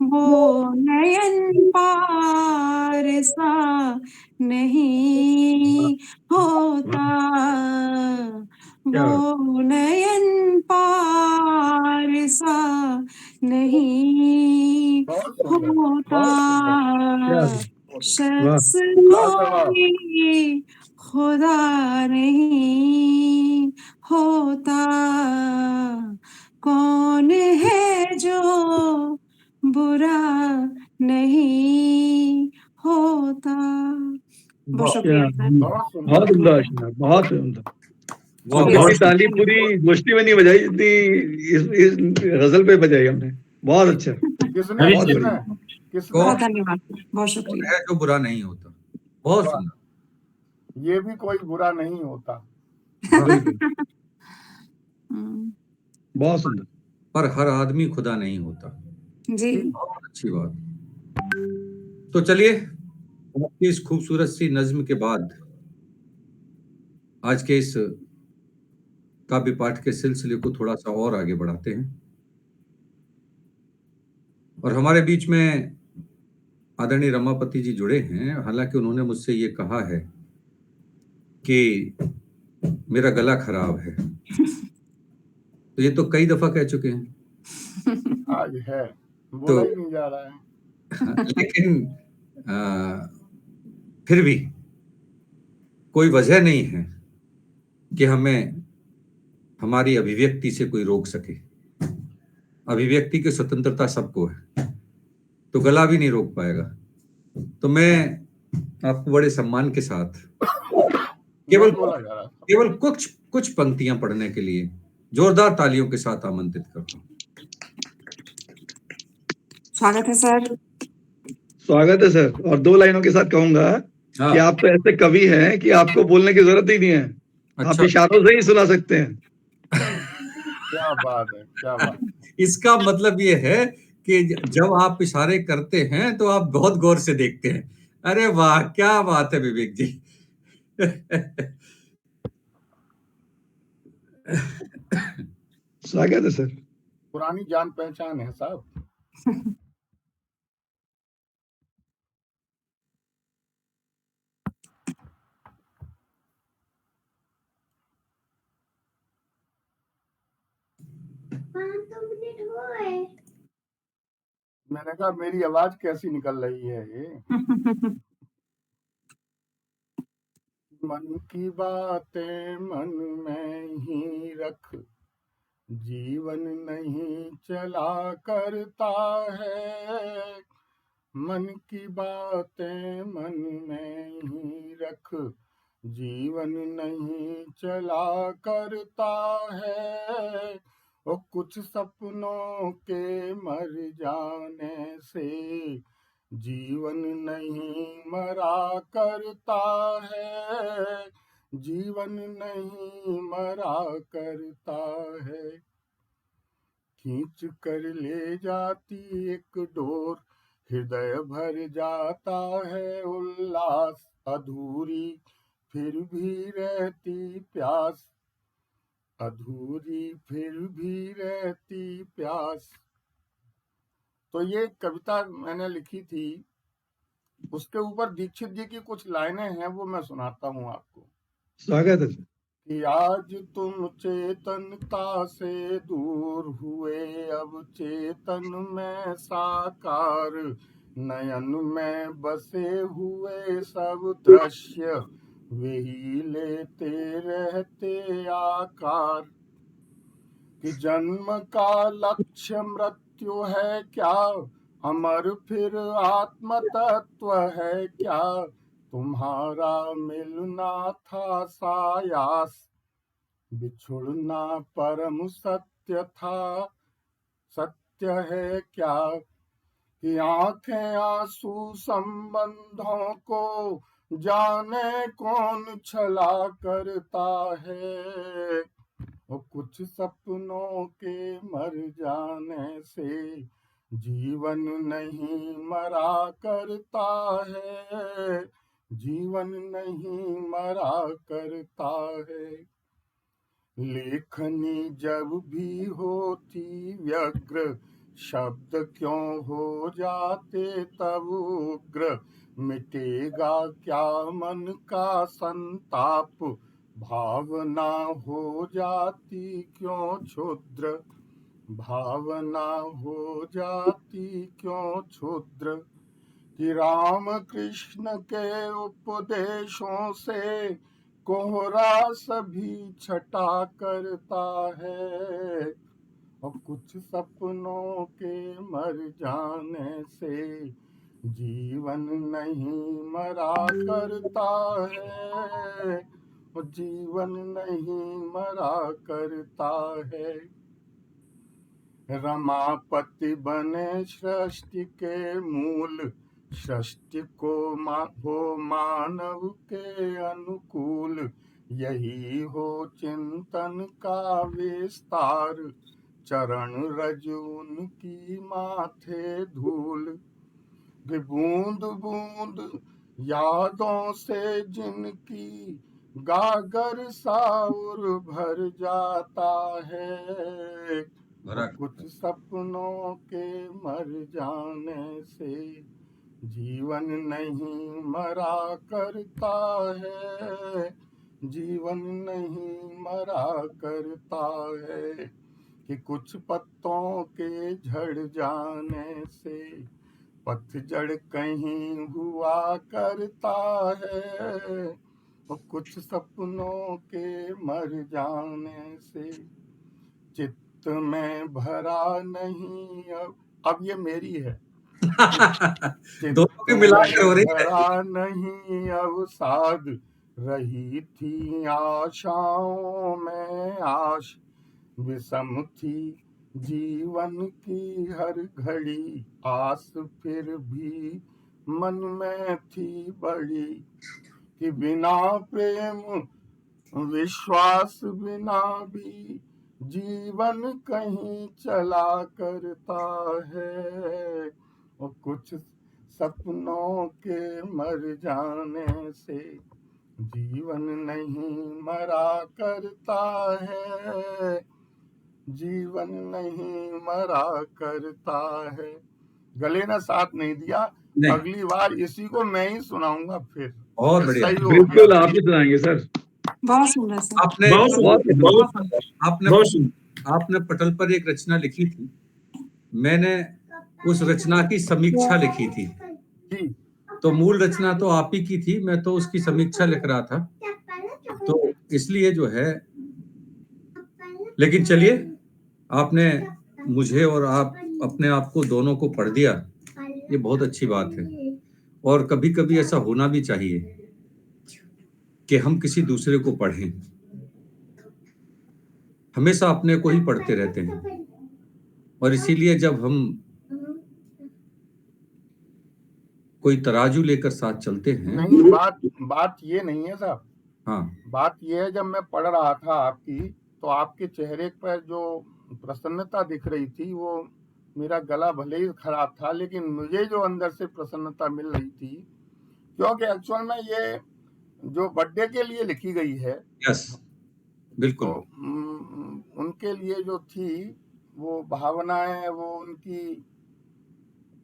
वो नयन पारसा नहीं होता, वो नयन पारसा नहीं बहुत सुंदर, होता, शख्स लाजवाब। कोई खुदा नहीं होता, कौन है जो बुरा नहीं होता। बहुत शुक्रिया सर। बहुत सुंदर, बहुत उम्दा अशनार, बहुत उम्दा। वाह, जितनी बहुत ताली पूरी गोष्ठी में नहीं बजाई जितनी इस गजल पे बजाई हमने। बहुत अच्छा, किसने बहुत किसने बढ़िया। किसने बहुत धन्यवाद, बहुत कौन शुक्रिया। है जो बुरा नहीं होता। बहुत वाह। सुंदर। ये भी कोई बुरा नहीं होता। बिल्कुल, हम्म, बहुत सुंदर। पर हर आदमी खुदा नहीं होता। जी बहुत अच्छी बात। तो चलिए आपकी इस खूबसूरत सी नज्म के बाद आज के इस काव्य पाठ के सिलसिले को थोड़ा सा और आगे बढ़ाते हैं। और हमारे बीच में आदरणीय रमापति जी जुड़े हैं। हालांकि उन्होंने मुझसे ये कहा है कि मेरा गला खराब है, तो ये तो कई दफा कह चुके हैं। आज है, बोला ही नहीं जा रहा है। लेकिन फिर भी कोई वजह नहीं है कि हमें हमारी अभिव्यक्ति से कोई रोक सके। अभिव्यक्ति की स्वतंत्रता सबको है, तो गला भी नहीं रोक पाएगा। तो मैं आपको बड़े सम्मान के साथ नहीं बोला जा रहा था। केवल कुछ पंक्तियां पढ़ने के लिए जोरदार तालियों के साथ आमंत्रित करता हूं। स्वागत है सर। स्वागत है सर। और 2 लाइनों के साथ कहूंगा हाँ। कि आप तो ऐसे कवि हैं कि आपको बोलने की जरूरत ही नहीं है। आप अच्छा। इशारों से ही सुना सकते हैं। क्या बात है, क्या बात। इसका मतलब ये है कि जब आप इशारे करते हैं तो आप बहुत गौर से देखते हैं। अरे वाह, क्या बात है विवेक जी। स्वागत है सर। पुरानी जान पहचान है साहब। मैंने कहा मेरी आवाज कैसी निकल रही है ये। मन की बातें मन में ही रख, जीवन नहीं चला करता है। मन की बातें मन में ही रख, जीवन नहीं चला करता है। ओ कुछ सपनों के मर जाने से जीवन नहीं मरा करता है, जीवन नहीं मरा करता है। खींच कर ले जाती एक डोर, हृदय भर जाता है उल्लास, अधूरी फिर भी रहती प्यास, अधूरी फिर भी रहती प्यास। तो ये कविता मैंने लिखी थी, उसके ऊपर दीक्षित जी की कुछ लाइनें हैं, वो मैं सुनाता हूँ आपको। स्वागत है सर। कि आज तुम चेतनता से दूर हुए, अब चेतन में साकार नयन में बसे हुए सब दृश्य वही लेते रहते आकार कि जन्म का लक्ष्य मृत्यु है क्या, अमर फिर आत्म तत्व है क्या, तुम्हारा मिलना था सायास, बिछुड़ना परम सत्य था, सत्य है क्या कि आंखें आंसू संबंधों को जाने कौन छला करता है, और कुछ सपनों के मर जाने से जीवन नहीं मरा करता है, जीवन नहीं मरा करता है। लेखनी जब भी होती व्यग्र, शब्द क्यों हो जाते तब उग्र, मिटेगा क्या मन का संताप, भावना हो जाती क्यों क्षुद्र, भावना हो जाती क्यों क्षुद्र, कि राम कृष्ण के उपदेशों से कोहरा सभी छटा करता है, और कुछ सपनों के मर जाने से जीवन नहीं मरा करता है, और जीवन नहीं मरा करता है। रमापति बने सृष्टि के मूल, सृष्टि को हो मानव के अनुकूल, यही हो चिंतन का विस्तार, चरण रज उनकी माथे धूल, बूंद बूंद यादों से जिनकी गागर साउर भर जाता है, कुछ सपनों के मर जाने से जीवन नहीं मरा करता है, जीवन नहीं मरा करता है, कि कुछ पत्तों के झड़ जाने से पतझड़ कहीं हुआ करता है, और कुछ सपनों के मर जाने से चित्त में भरा नहीं अब ये मेरी है दोनों की मिलाकर हो रही है। भरा नहीं अब साध रही थी आशाओं में आश, विषम थी जीवन की हर घड़ी आस, फिर भी मन में थी बड़ी, कि बिना प्रेम विश्वास बिना भी जीवन कहीं चला करता है, और कुछ सपनों के मर जाने से जीवन नहीं मरा करता है, जीवन नहीं मरा करता है। गले ने साथ नहीं दिया, अगली बार इसी को मैं ही सुनाऊंगा फिर। बहुत बढ़िया, बिल्कुल आप ही सुनाएंगे सर। बहुत सुंदर सर। आपने पटल पर एक रचना लिखी थी, मैंने उस रचना की समीक्षा लिखी थी। तो मूल रचना तो आप ही की थी, मैं तो उसकी समीक्षा लिख रहा था, तो इसलिए जो है, लेकिन चलिए आपने मुझे और आप अपने आप को दोनों को पढ़ दिया, ये बहुत अच्छी बात है। और कभी कभी ऐसा होना भी चाहिए कि हम किसी दूसरे को पढ़ें, हमेशा अपने को ही पढ़ते रहते हैं, और इसीलिए जब हम कोई तराजू लेकर साथ चलते हैं। नहीं, बात ये नहीं है साहब। हाँ, बात ये है, जब मैं पढ़ रहा था आपकी, तो आपके चेहरे पर जो प्रसन्नता दिख रही थी, वो मेरा गला भले ही खराब था, लेकिन मुझे जो अंदर से प्रसन्नता मिल रही थी, क्योंकि एक्चुअल में ये जो बर्थडे के लिए लिखी गई है, यस बिल्कुल, तो उनके लिए जो थी वो भावनाएं, वो उनकी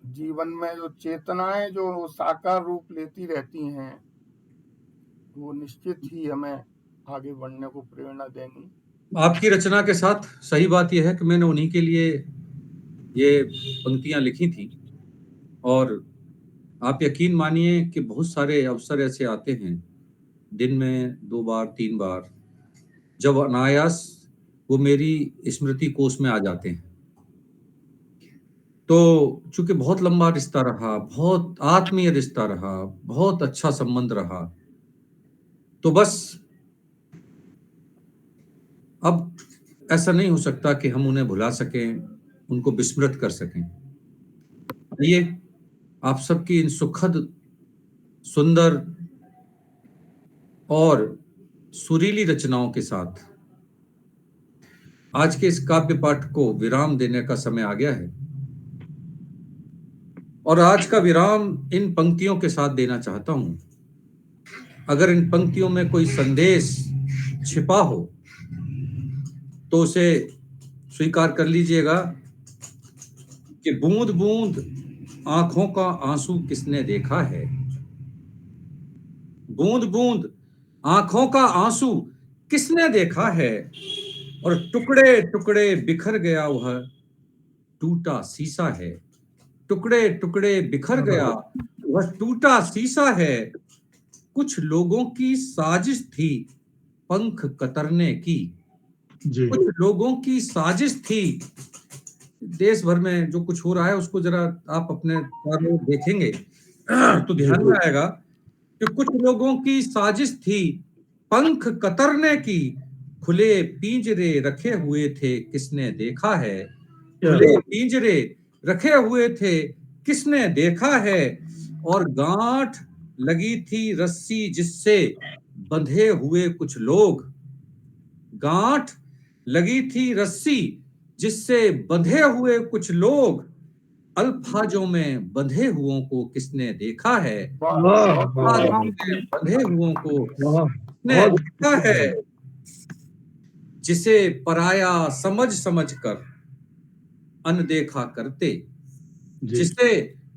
जीवन में जो चेतनाएं जो साकार रूप लेती रहती हैं, वो निश्चित ही हमें आगे बढ़ने को प्रेरणा देंगी। आपकी रचना के साथ सही बात यह है कि मैंने उन्हीं के लिए ये पंक्तियां लिखी थी, और आप यकीन मानिए कि बहुत सारे अवसर ऐसे आते हैं, दिन में 2 बार 3 बार, जब अनायास वो मेरी स्मृति कोश में आ जाते हैं। तो चूंकि बहुत लंबा रिश्ता रहा, बहुत आत्मीय रिश्ता रहा, बहुत अच्छा संबंध रहा, तो बस अब ऐसा नहीं हो सकता कि हम उन्हें भुला सकें, उनको विस्मृत कर सकें। आइए आप सबकी इन सुखद, सुंदर और सुरीली रचनाओं के साथ आज के इस काव्य पाठ को विराम देने का समय आ गया है, और आज का विराम इन पंक्तियों के साथ देना चाहता हूं। अगर इन पंक्तियों में कोई संदेश छिपा हो तो उसे स्वीकार कर लीजिएगा कि बूंद बूंद आंखों का आंसू किसने देखा है, बूंद बूंद आंखों का आंसू किसने देखा है, और टुकड़े टुकड़े बिखर गया वह टूटा शीशा है, टुकड़े टुकड़े बिखर गया वह टूटा शीशा है। कुछ लोगों की साजिश थी पंख कतरने की, कुछ लोगों की साजिश थी। देश भर में जो कुछ हो रहा है उसको जरा आप अपने चारों ओर देखेंगे तो ध्यान में आएगा कि कुछ लोगों की साजिश थी पंख कतरने की, खुले पिंजरे रखे हुए थे किसने देखा है, खुले पिंजरे रखे हुए थे किसने देखा है, और गांठ लगी थी रस्सी जिससे बंधे हुए कुछ लोग, गांठ लगी थी रस्सी जिससे बंधे हुए कुछ लोग, अल्फाजों में बंधे हुओं को किसने देखा है, अल्फाजों में बंधे हुओं को किसने देखा है, जिसे पराया समझ समझ कर अनदेखा करते, जिसे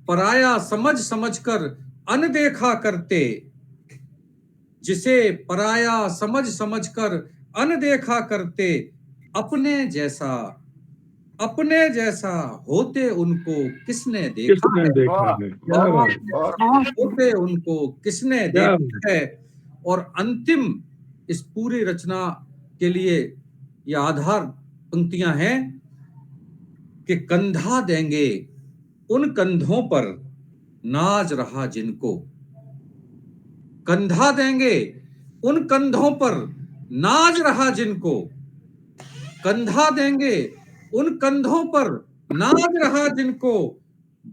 पराया समझ समझ कर अनदेखा करते, जिसे पराया समझ समझ कर अनदेखा करते, अपने जैसा होते उनको किसने देखा है, होते उनको किसने देखा है। और अंतिम इस पूरी रचना के लिए ये आधार पंक्तियां हैं कि कंधा देंगे उन कंधों पर नाज रहा जिनको, कंधा देंगे उन कंधों पर नाज रहा जिनको, कंधा देंगे उन कंधों पर नाज रहा जिनको,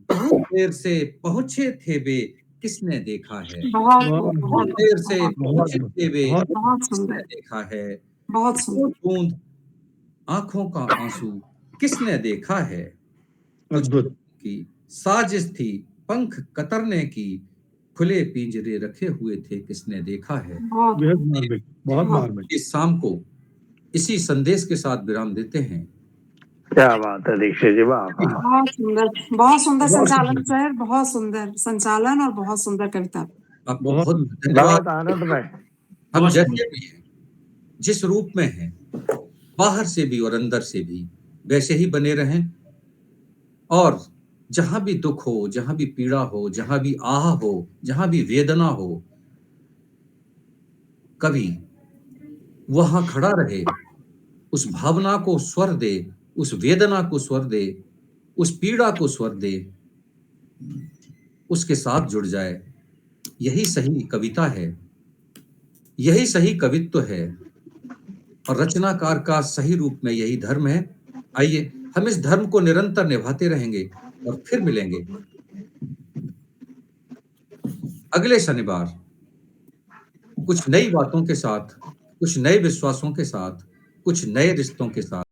बहुत देर से पहुंचे थे वे किसने देखा है, बहुत देर से पहुंचे थे वे किसने देखा है, बहुत सुंदर, बूंद आंखों का आंसू किसने देखा है, अद्भुत की साजिश थी पंख कतरने की, खुले पिंजरे रखे हुए थे किसने देखा है। बहुत मार्मिक। इस शाम को इसी संदेश के साथ विराम देते हैं। क्या बात है दीक्षित जी, वाह बहुत सुंदर संचालन सर, बहुत सुंदर संचालन और बहुत सुंदर कविता। आपको बहुत धन्यवाद। बहुत आनंदमय। हम जैसे भी हैं, जिस रूप में हैं, बाहर से भी और अंदर से भी वैसे ही बने रहें, और जहां भी दुख हो, जहां भी पीड़ा हो, जहां भी आह हो, जहां भी वेदना हो, कभी वहां खड़ा रहे, उस भावना को स्वर दे, उस वेदना को स्वर दे, उस पीड़ा को स्वर दे, उसके साथ जुड़ जाए। यही सही कविता है, यही सही कवित्व है, और रचनाकार का सही रूप में यही धर्म है। आइए हम इस धर्म को निरंतर निभाते रहेंगे और फिर मिलेंगे अगले शनिवार कुछ नई बातों के साथ, कुछ नए विश्वासों के साथ, कुछ नए रिश्तों के साथ।